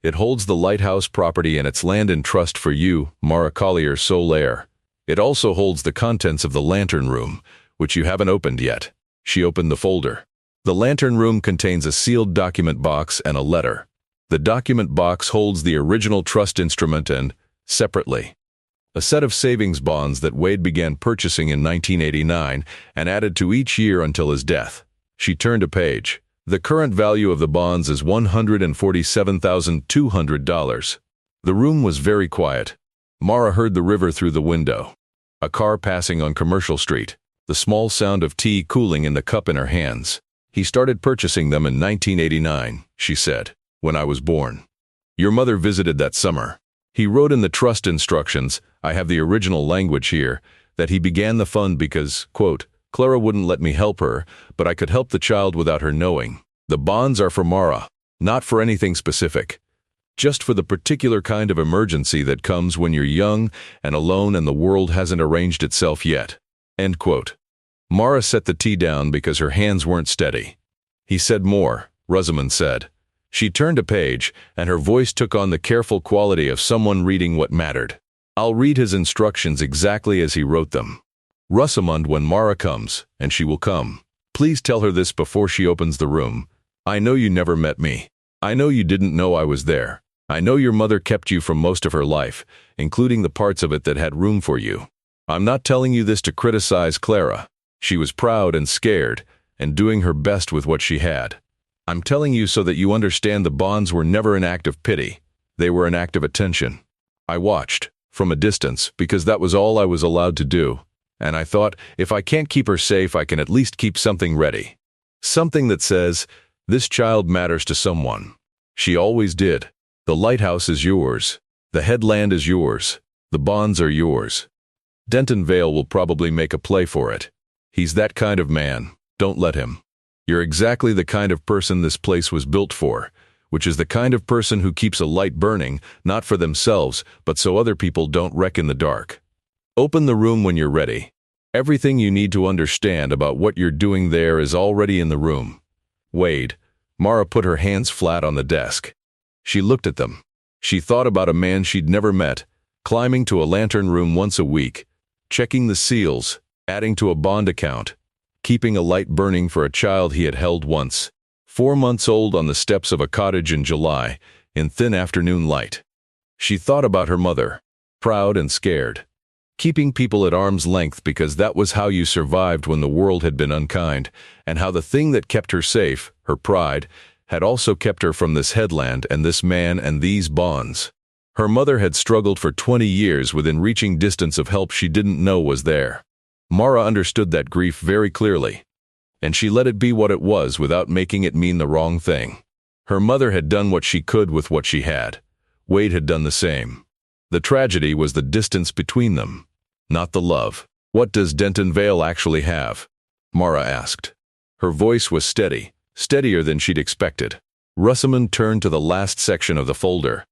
It holds the Lighthouse property and its land in trust for you, Mara Collier, sole heir. It also holds the contents of the lantern room, which you haven't opened yet." She opened the folder. The lantern room contains a sealed document box and a letter. The document box holds the original trust instrument and, separately, a set of savings bonds that Wade began purchasing in 1989 and added to each year until his death. She turned a page. The current value of the bonds is $147,200. The room was very quiet. Mara heard the river through the window. A car passing on Commercial Street. The small sound of tea cooling in the cup in her hands. "He started purchasing them in 1989, she said, "when I was born. Your mother visited that summer. He wrote in the trust instructions, I have the original language here, that he began the fund because, quote, Clara wouldn't let me help her, but I could help the child without her knowing. The bonds are for Mara, not for anything specific. Just for the particular kind of emergency that comes when you're young and alone and the world hasn't arranged itself yet." End quote. Mara set the tea down because her hands weren't steady. "He said more," Rosamond said. She turned a page, and her voice took on the careful quality of someone reading what mattered. "I'll read his instructions exactly as he wrote them. Rosamond, when Mara comes, and she will come, please tell her this before she opens the room. I know you never met me. I know you didn't know I was there. I know your mother kept you from most of her life, including the parts of it that had room for you. I'm not telling you this to criticize Clara. She was proud and scared, and doing her best with what she had. I'm telling you so that you understand the bonds were never an act of pity. They were an act of attention. I watched, from a distance, because that was all I was allowed to do. And I thought, if I can't keep her safe, I can at least keep something ready. Something that says, this child matters to someone. She always did. The lighthouse is yours. The headland is yours. The bonds are yours. Denton Vale will probably make a play for it. He's that kind of man. Don't let him. You're exactly the kind of person this place was built for, which is the kind of person who keeps a light burning, not for themselves, but so other people don't wreck in the dark. Open the room when you're ready. Everything you need to understand about what you're doing there is already in the room. Wade. Mara put her hands flat on the desk. She looked at them. She thought about a man she'd never met, climbing to a lantern room once a week, checking the seals, adding to a bond account, keeping a light burning for a child he had held once, 4 months old on the steps of a cottage in July, in thin afternoon light. She thought about her mother, proud and scared, keeping people at arm's length because that was how you survived when the world had been unkind, and how the thing that kept her safe, her pride, had also kept her from this headland and this man and these bonds. Her mother had struggled for 20 years within reaching distance of help she didn't know was there. Mara understood that grief very clearly, and she let it be what it was without making it mean the wrong thing. Her mother had done what she could with what she had. Wade had done the same. The tragedy was the distance between them, not the love. What does Denton Vale actually have? Mara asked. Her voice was steady, steadier than she'd expected. Russaman turned to the last section of the folder.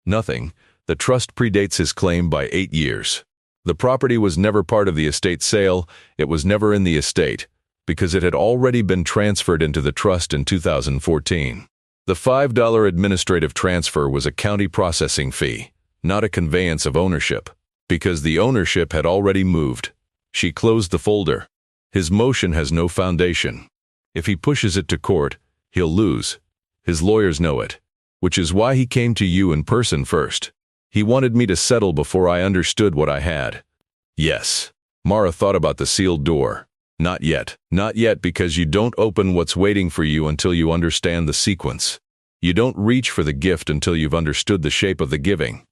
Nothing. The trust predates his claim by 8 years. The property was never part of the estate sale, it was never in the estate, because it had already been transferred into the trust in 2014. The $5 administrative transfer was a county processing fee, not a conveyance of ownership, because the ownership had already moved. She closed the folder. His motion has no foundation. If he pushes it to court, he'll lose. His lawyers know it, which is why he came to you in person first. He wanted me to settle before I understood what I had. Yes. Mara thought about the sealed door. Not yet. Not yet, because you don't open what's waiting for you until you understand the sequence. You don't reach for the gift until you've understood the shape of the giving.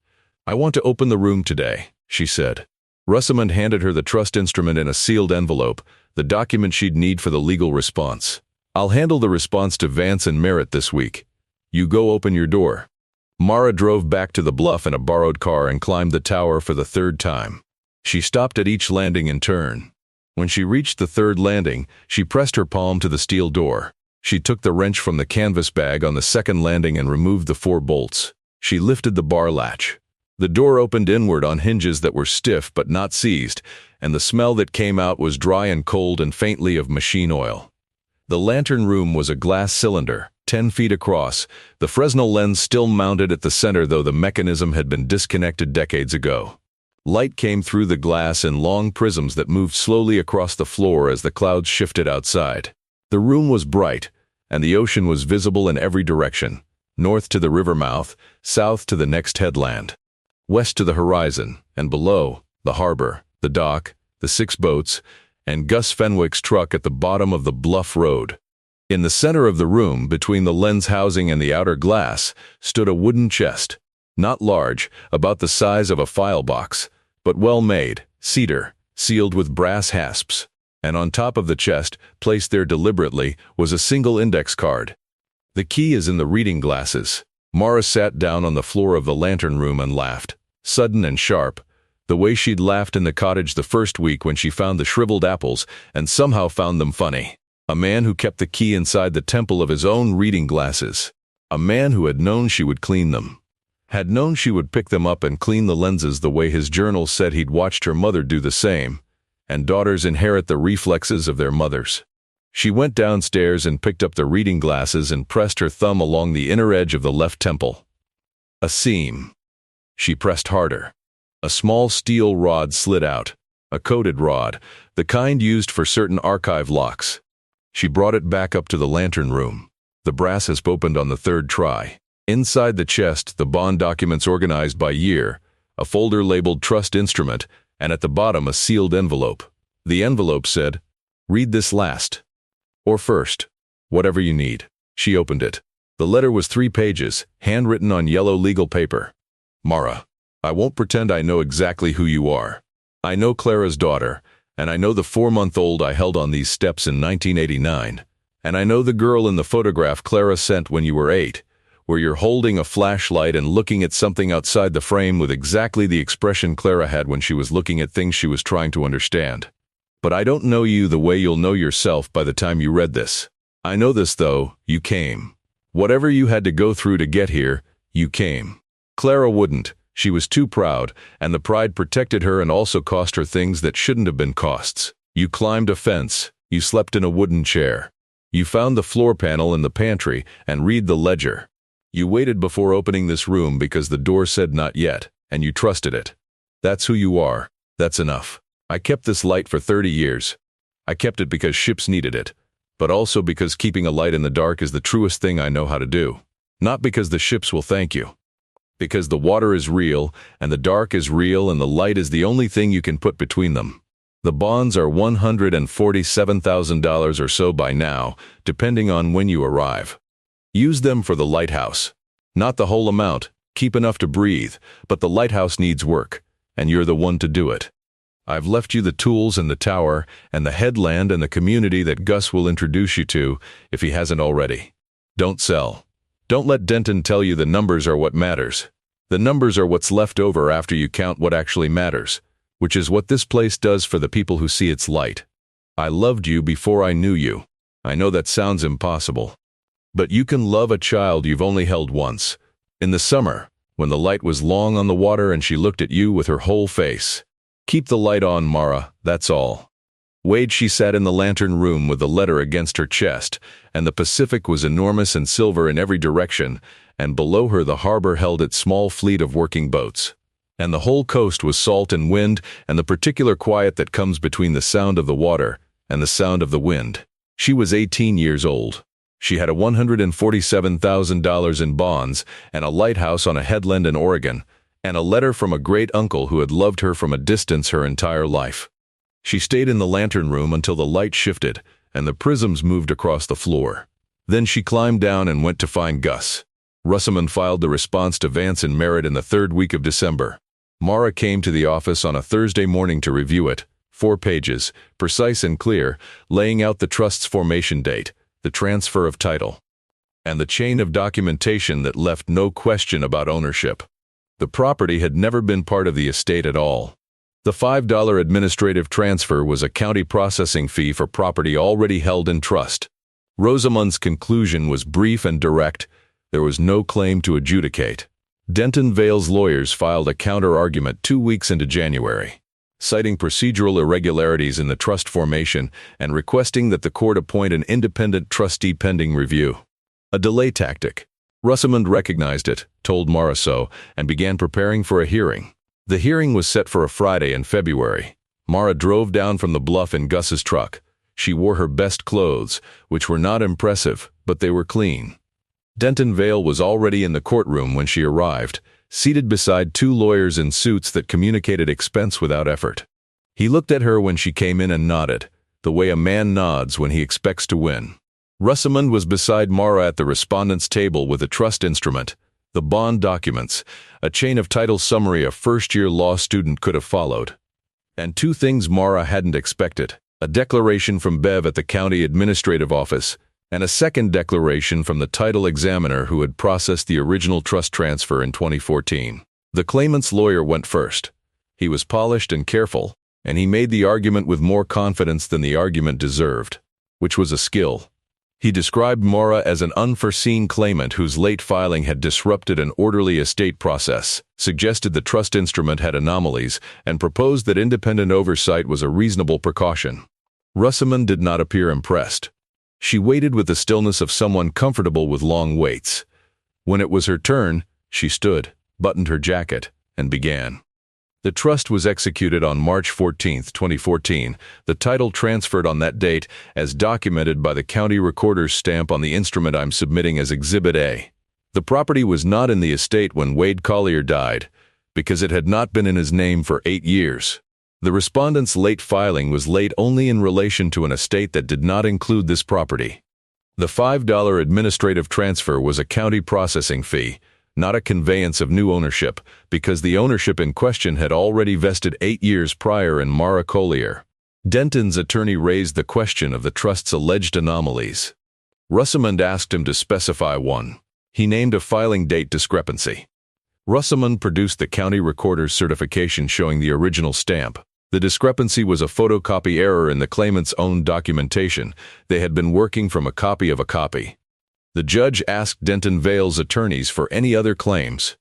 I want to open the room today, she said. Russaman handed her the trust instrument in a sealed envelope, the document she'd need for the legal response. I'll handle the response to Vance and Merritt this week. You go open your door. Mara drove back to the bluff in a borrowed car and climbed the tower for the 3rd time. She stopped at each landing in turn. When she reached the 3rd landing, she pressed her palm to the steel door. She took the wrench from the canvas bag on the 2nd landing and removed the 4 bolts. She lifted the bar latch. The door opened inward on hinges that were stiff but not seized, and the smell that came out was dry and cold and faintly of machine oil. The lantern room was a glass cylinder, 10 feet across, the Fresnel lens still mounted at the center, though the mechanism had been disconnected decades ago. Light came through the glass in long prisms that moved slowly across the floor as the clouds shifted outside. The room was bright, and the ocean was visible in every direction, north to the river mouth, south to the next headland, west to the horizon, and below, the harbor, the dock, the 6 boats, and Gus Fenwick's truck at the bottom of the bluff road. In the center of the room, between the lens housing and the outer glass, stood a wooden chest. Not large, about the size of a file box, but well made, cedar, sealed with brass hasps. And on top of the chest, placed there deliberately, was a single index card. The key is in the reading glasses. Mara sat down on the floor of the lantern room and laughed, sudden and sharp, the way she'd laughed in the cottage the first week when she found the shriveled apples and somehow found them funny. A man who kept the key inside the temple of his own reading glasses. A man who had known she would clean them. Had known she would pick them up and clean the lenses the way his journal said he'd watched her mother do the same. And daughters inherit the reflexes of their mothers. She went downstairs and picked up the reading glasses and pressed her thumb along the inner edge of the left temple. A seam. She pressed harder. A small steel rod slid out. A coated rod, the kind used for certain archive locks. She brought it back up to the lantern room. The brass hasp opened on the 3rd try. Inside the chest, the bond documents organized by year, a folder labeled trust instrument, and at the bottom a sealed envelope. The envelope said, "Read this last. Or first. Whatever you need." She opened it. The letter was 3 pages, handwritten on yellow legal paper. "Mara, I won't pretend I know exactly who you are. I know Clara's daughter, and I know the 4-month-old I held on these steps in 1989. And I know the girl in the photograph Clara sent when you were 8, where you're holding a flashlight and looking at something outside the frame with exactly the expression Clara had when she was looking at things she was trying to understand. But I don't know you the way you'll know yourself by the time you read this. I know this though, you came. Whatever you had to go through to get here, you came. Clara wouldn't. She was too proud, and the pride protected her and also cost her things that shouldn't have been costs. You climbed a fence. You slept in a wooden chair. You found the floor panel in the pantry and read the ledger. You waited before opening this room because the door said not yet, and you trusted it. That's who you are. That's enough. I kept this light for 30 years. I kept it because ships needed it, but also because keeping a light in the dark is the truest thing I know how to do. Not because the ships will thank you. Because the water is real, and the dark is real, and the light is the only thing you can put between them. The bonds are $147,000 or so by now, depending on when you arrive. Use them for the lighthouse. Not the whole amount, keep enough to breathe, but the lighthouse needs work, and you're the one to do it. I've left you the tools and the tower, and the headland and the community that Gus will introduce you to, if he hasn't already. Don't sell. Don't let Denton tell you the numbers are what matters. The numbers are what's left over after you count what actually matters, which is what this place does for the people who see its light. I loved you before I knew you. I know that sounds impossible. But you can love a child you've only held once. In the summer, when the light was long on the water and she looked at you with her whole face. Keep the light on, Mara, that's all. Wade, she sat in the lantern room with the letter against her chest, and the Pacific was enormous and silver in every direction, and below her the harbor held its small fleet of working boats. And the whole coast was salt and wind, and the particular quiet that comes between the sound of the water and the sound of the wind. She was 18 years old. She had a $147,000 in bonds, and a lighthouse on a headland in Oregon, and a letter from a great uncle who had loved her from a distance her entire life. She stayed in the lantern room until the light shifted, and the prisms moved across the floor. Then she climbed down and went to find Gus. Russellman filed the response to Vance and Merritt in the 3rd week of December. Mara came to the office on a Thursday morning to review it, 4 pages, precise and clear, laying out the trust's formation date, the transfer of title, and the chain of documentation that left no question about ownership. The property had never been part of the estate at all. The $5 administrative transfer was a county processing fee for property already held in trust. Rosamund's conclusion was brief and direct. There was no claim to adjudicate. Denton Vale's lawyers filed a counter-argument 2 weeks into January, citing procedural irregularities in the trust formation and requesting that the court appoint an independent trustee pending review. A delay tactic. Rosamund recognized it, told Mara so, and began preparing for a hearing. The hearing was set for a Friday in February. Mara drove down from the bluff in Gus's truck. She wore her best clothes, which were not impressive, but they were clean. Denton Vale was already in the courtroom when she arrived, seated beside 2 lawyers in suits that communicated expense without effort. He looked at her when she came in and nodded, the way a man nods when he expects to win. Rosamund was beside Mara at the respondent's table with a trust instrument, the bond documents, a chain of title summary a first-year law student could have followed. And 2 things Mara hadn't expected: a declaration from Bev at the county administrative office, and a second declaration from the title examiner who had processed the original trust transfer in 2014. The claimant's lawyer went first. He was polished and careful, and he made the argument with more confidence than the argument deserved, which was a skill. He described Mara as an unforeseen claimant whose late filing had disrupted an orderly estate process, suggested the trust instrument had anomalies, and proposed that independent oversight was a reasonable precaution. Rosamund did not appear impressed. She waited with the stillness of someone comfortable with long waits. When it was her turn, she stood, buttoned her jacket, and began. The trust was executed on March 14, 2014, the title transferred on that date as documented by the county recorder's stamp on the instrument I'm submitting as Exhibit A. The property was not in the estate when Wade Collier died, because it had not been in his name for 8 years. The respondent's late filing was late only in relation to an estate that did not include this property. The $5 administrative transfer was a county processing fee, not a conveyance of new ownership, because the ownership in question had already vested 8 years prior in Mara Collier. Denton's attorney raised the question of the trust's alleged anomalies. Russamond asked him to specify one. He named a filing date discrepancy. Russamond produced the county recorder's certification showing the original stamp. The discrepancy was a photocopy error in the claimant's own documentation. They had been working from a copy of a copy. The judge asked Denton Vale's attorneys for any other claims.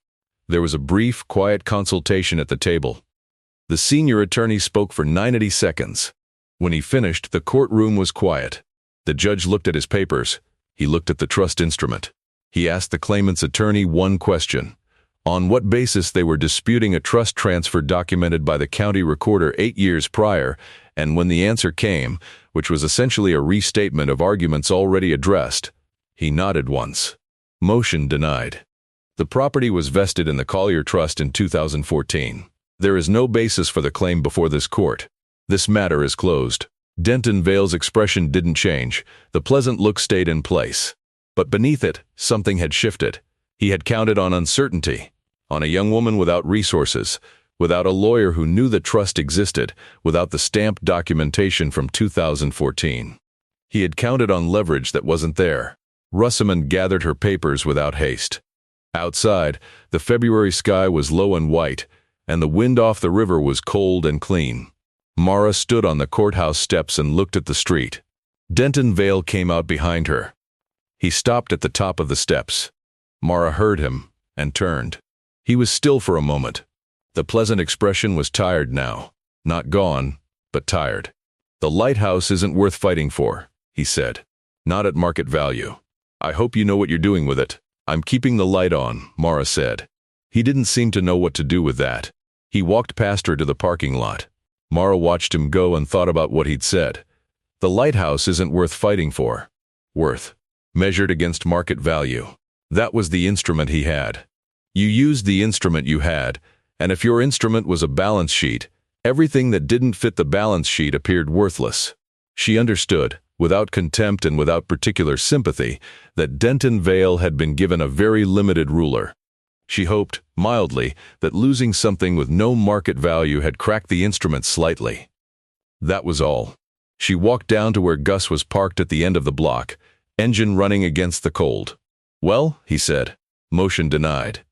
There was a brief, quiet consultation at the table. The senior attorney spoke for 90 seconds. When he finished, the courtroom was quiet. The judge looked at his papers. He looked at the trust instrument. He asked the claimant's attorney one question: on what basis they were disputing a trust transfer documented by the county recorder 8 years prior, and when the answer came, which was essentially a restatement of arguments already addressed, he nodded once. Motion denied. The property was vested in the Collier Trust in 2014. There is no basis for the claim before this court. This matter is closed. Denton Vale's expression didn't change. The pleasant look stayed in place. But beneath it, something had shifted. He had counted on uncertainty, on a young woman without resources, without a lawyer who knew the trust existed, without the stamped documentation from 2014. He had counted on leverage that wasn't there. Russamond gathered her papers without haste. Outside, the February sky was low and white, and the wind off the river was cold and clean. Mara stood on the courthouse steps and looked at the street. Denton Vale came out behind her. He stopped at the top of the steps. Mara heard him and turned. He was still for a moment. The pleasant expression was tired now. Not gone, but tired. "The Lighthouse isn't worth fighting for," he said. "Not at market value. I hope you know what you're doing with it." "I'm keeping the light on," Mara said. He didn't seem to know what to do with that. He walked past her to the parking lot. Mara watched him go and thought about what he'd said. The Lighthouse isn't worth fighting for. Worth. Measured against market value. That was the instrument he had. You used the instrument you had, and if your instrument was a balance sheet, everything that didn't fit the balance sheet appeared worthless. She understood, without contempt and without particular sympathy, that Denton Vale had been given a very limited ruler. She hoped, mildly, that losing something with no market value had cracked the instrument slightly. That was all. She walked down to where Gus was parked at the end of the block, engine running against the cold. "Well," he said. Motion denied.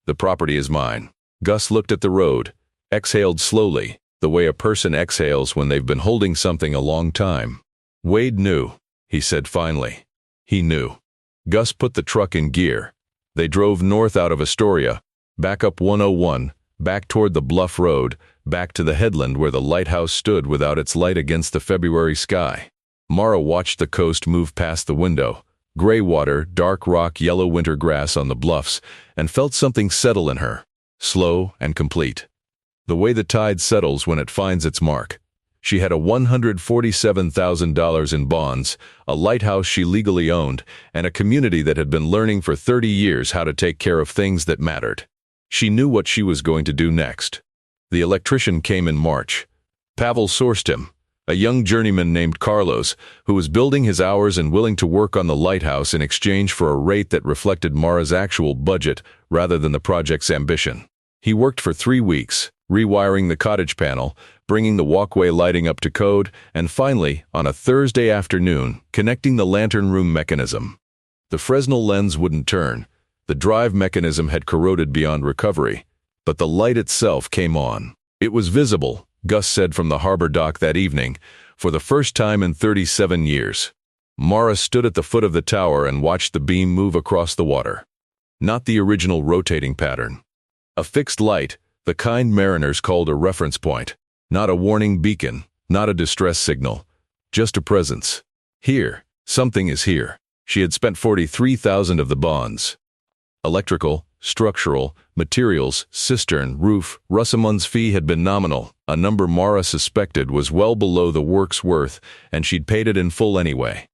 "The property is mine." Gus looked at the road, exhaled slowly, the way a person exhales when they've been holding something a long time. "Wade knew," he said finally. He knew. Gus put the truck in gear. They drove north out of Astoria, back up 101, back toward the Bluff Road, back to the headland where the lighthouse stood without its light against the February sky. Mara watched the coast move past the window, gray water, dark rock, yellow winter grass on the bluffs, and felt something settle in her, slow and complete. The way the tide settles when it finds its mark. She had a $147,000 in bonds, a lighthouse she legally owned, and a community that had been learning for 30 years how to take care of things that mattered. She knew what she was going to do next. The electrician came in March. Pavel sourced him, a young journeyman named Carlos, who was building his hours and willing to work on the lighthouse in exchange for a rate that reflected Mara's actual budget rather than the project's ambition. He worked for 3 weeks, rewiring the cottage panel, bringing the walkway lighting up to code, and finally, on a Thursday afternoon, connecting the lantern room mechanism. The Fresnel lens wouldn't turn. The drive mechanism had corroded beyond recovery, but the light itself came on. It was visible, Gus said from the harbor dock that evening, for the first time in 37 years. Mara stood at the foot of the tower and watched the beam move across the water. Not the original rotating pattern. A fixed light, the kind mariners called a reference point. Not a warning beacon, not a distress signal, just a presence. Here, something is here. She had spent $43,000 of the bonds. Electrical, structural, materials, cistern, roof. Russamund's fee had been nominal, a number Mara suspected was well below the work's worth, and she'd paid it in full anyway.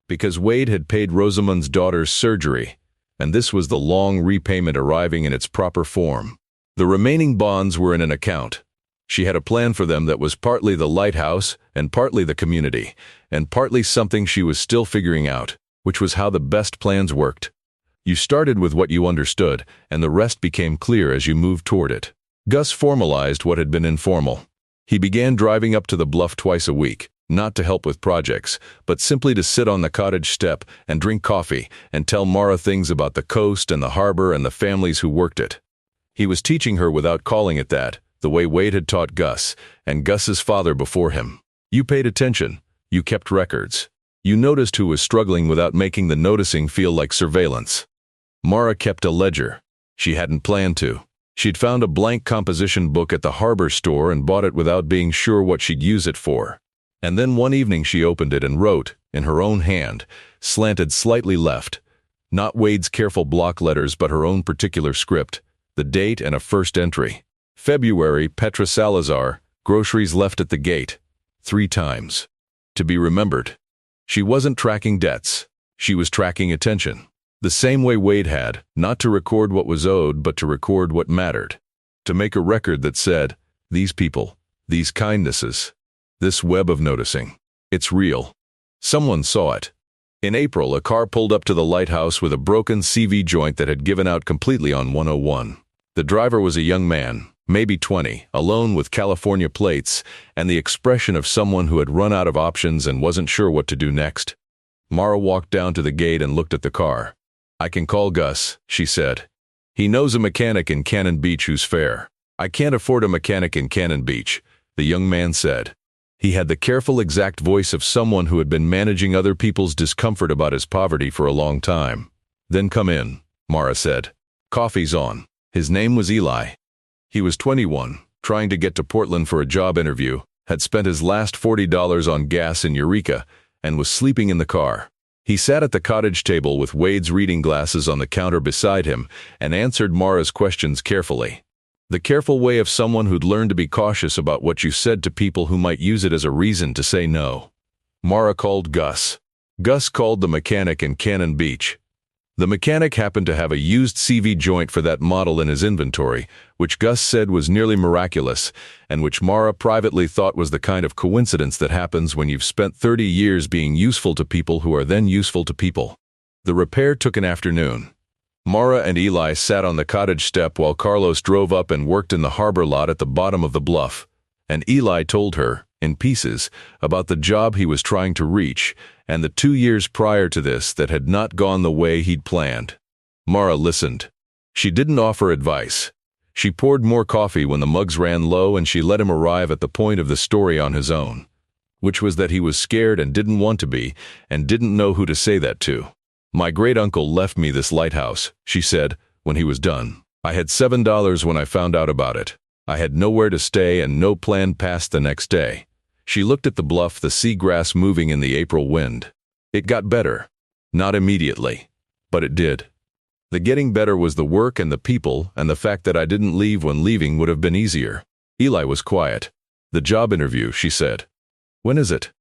Because Wade had paid Rosamund's daughter's surgery, and this was the long repayment arriving in its proper form. The remaining bonds were in an account. She had a plan for them that was partly the lighthouse and partly the community, and partly something she was still figuring out, which was how the best plans worked. You started with what you understood, and the rest became clear as you moved toward it. Gus formalized what had been informal. He began driving up to the bluff twice a week, not to help with projects, but simply to sit on the cottage step and drink coffee and tell Mara things about the coast and the harbor and the families who worked it. He was teaching her without calling it that, the way Wade had taught Gus, and Gus's father before him. You paid attention. You kept records. You noticed who was struggling without making the noticing feel like surveillance. Mara kept a ledger. She hadn't planned to. She'd found a blank composition book at the harbor store and bought it without being sure what she'd use it for. And then one evening she opened it and wrote, in her own hand, slanted slightly left, not Wade's careful block letters but her own particular script, the date and a first entry. February, Petra Salazar, groceries left at the gate. 3 times. To be remembered. She wasn't tracking debts. She was tracking attention. The same way Wade had, not to record what was owed but to record what mattered. To make a record that said, these people, these kindnesses, this web of noticing. It's real. Someone saw it. In April, a car pulled up to the lighthouse with a broken CV joint that had given out completely on 101. The driver was a young man, maybe 20, alone with California plates, and the expression of someone who had run out of options and wasn't sure what to do next. Mara walked down to the gate and looked at the car. I can call Gus, she said. He knows a mechanic in Cannon Beach who's fair. I can't afford a mechanic in Cannon Beach, the young man said. He had the careful, exact voice of someone who had been managing other people's discomfort about his poverty for a long time. Then come in, Mara said. Coffee's on. His name was Eli. He was 21, trying to get to Portland for a job interview, had spent his last $40 on gas in Eureka, and was sleeping in the car. He sat at the cottage table with Wade's reading glasses on the counter beside him and answered Mara's questions carefully. The careful way of someone who'd learned to be cautious about what you said to people who might use it as a reason to say no. Mara called Gus. Gus called the mechanic in Cannon Beach. The mechanic happened to have a used CV joint for that model in his inventory, which Gus said was nearly miraculous, and which Mara privately thought was the kind of coincidence that happens when you've spent 30 years being useful to people who are then useful to people. The repair took an afternoon. Mara and Eli sat on the cottage step while Carlos drove up and worked in the harbor lot at the bottom of the bluff, and Eli told her, in pieces, about the job he was trying to reach, and the 2 years prior to this that had not gone the way he'd planned. Mara listened. She didn't offer advice. She poured more coffee when the mugs ran low and she let him arrive at the point of the story on his own, which was that he was scared and didn't want to be, and didn't know who to say that to. My great-uncle left me this lighthouse, she said, when he was done. I had $7 when I found out about it. I had nowhere to stay and no plan past the next day. She looked at the bluff, the seagrass moving in the April wind. It got better. Not immediately. But it did. The getting better was the work and the people, and the fact that I didn't leave when leaving would have been easier. Eli was quiet. The job interview, she said. When is it?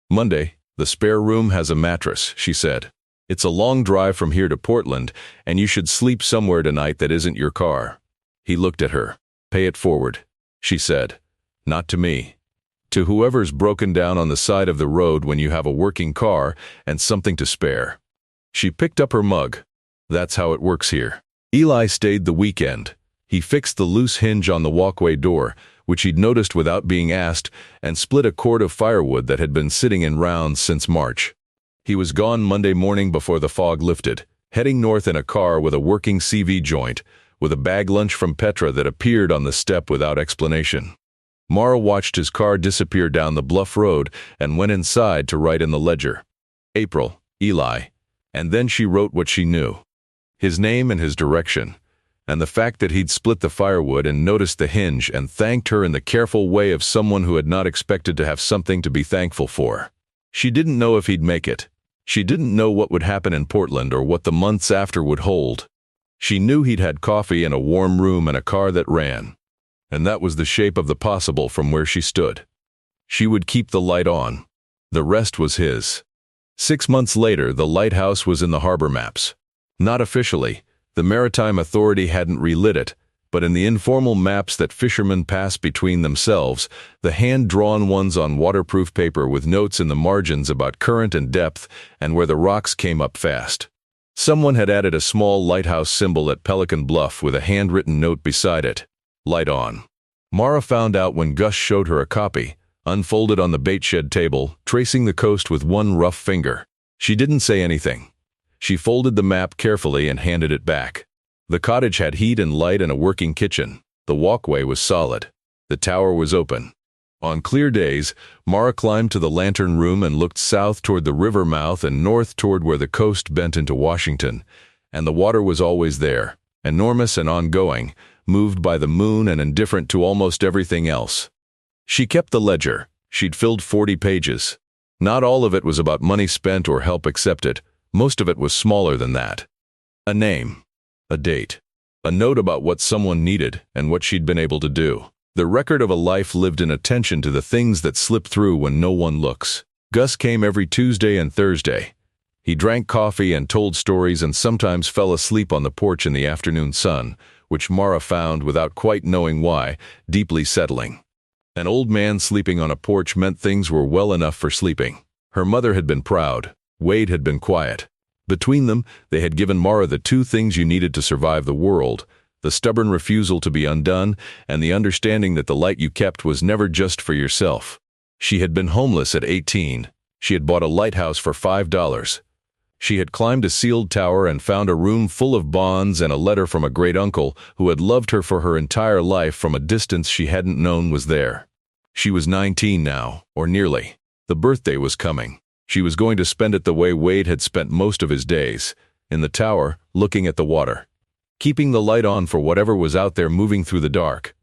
Monday. The spare room has a mattress, she said. It's a long drive from here to Portland, and you should sleep somewhere tonight that isn't your car. He looked at her. Pay it forward, she said. Not to me. To whoever's broken down on the side of the road when you have a working car and something to spare. She picked up her mug. That's how it works here. Eli stayed the weekend. He fixed the loose hinge on the walkway door, which he'd noticed without being asked, and split a cord of firewood that had been sitting in rounds since March. He was gone Monday morning before the fog lifted, heading north in a car with a working CV joint, with a bag lunch from Petra that appeared on the step without explanation. Mara watched his car disappear down the bluff road and went inside to write in the ledger. April, Eli. And then she wrote what she knew. His name and his direction, and the fact that he'd split the firewood and noticed the hinge and thanked her in the careful way of someone who had not expected to have something to be thankful for. She didn't know if he'd make it. She didn't know what would happen in Portland or what the months after would hold. She knew he'd had coffee and a warm room and a car that ran. And that was the shape of the possible from where she stood. She would keep the light on. The rest was his. 6 months later, the lighthouse was in the harbor maps. Not officially. The Maritime Authority hadn't relit it, but in the informal maps that fishermen pass between themselves, the hand-drawn ones on waterproof paper with notes in the margins about current and depth and where the rocks came up fast. Someone had added a small lighthouse symbol at Pelican Bluff with a handwritten note beside it. Light on. Mara found out when Gus showed her a copy, unfolded on the bait shed table, tracing the coast with one rough finger. She didn't say anything. She folded the map carefully and handed it back. The cottage had heat and light and a working kitchen. The walkway was solid. The tower was open. On clear days, Mara climbed to the lantern room and looked south toward the river mouth and north toward where the coast bent into Washington, and the water was always there, enormous and ongoing, moved by the moon and indifferent to almost everything else. She kept the ledger. She'd filled 40 pages. Not all of it was about money spent or help accepted. Most of it was smaller than that. A name. A date. A note about what someone needed and what she'd been able to do. The record of a life lived in attention to the things that slip through when no one looks. Gus came every Tuesday and Thursday. He drank coffee and told stories and sometimes fell asleep on the porch in the afternoon sun, which Mara found, without quite knowing why, deeply settling. An old man sleeping on a porch meant things were well enough for sleeping. Her mother had been proud. Wade had been quiet. Between them, they had given Mara the two things you needed to survive the world: the stubborn refusal to be undone and the understanding that the light you kept was never just for yourself. She had been homeless at 18. She had bought a lighthouse for $5. She had climbed a sealed tower and found a room full of bonds and a letter from a great-uncle who had loved her for her entire life from a distance she hadn't known was there. She was 19 now, or nearly. The birthday was coming. She was going to spend it the way Wade had spent most of his days, in the tower, looking at the water, keeping the light on for whatever was out there moving through the dark.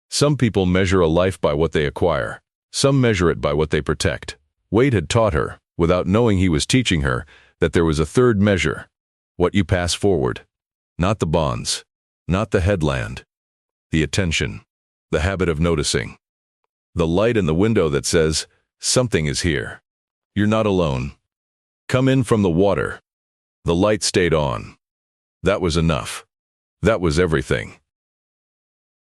Some people measure a life by what they acquire. Some measure it by what they protect. Wade had taught her, without knowing he was teaching her, that there was a third measure: what you pass forward. Not the bonds. Not the headland. The attention. The habit of noticing. The light in the window that says, something is here. You're not alone. Come in from the water. The light stayed on. That was enough. That was everything.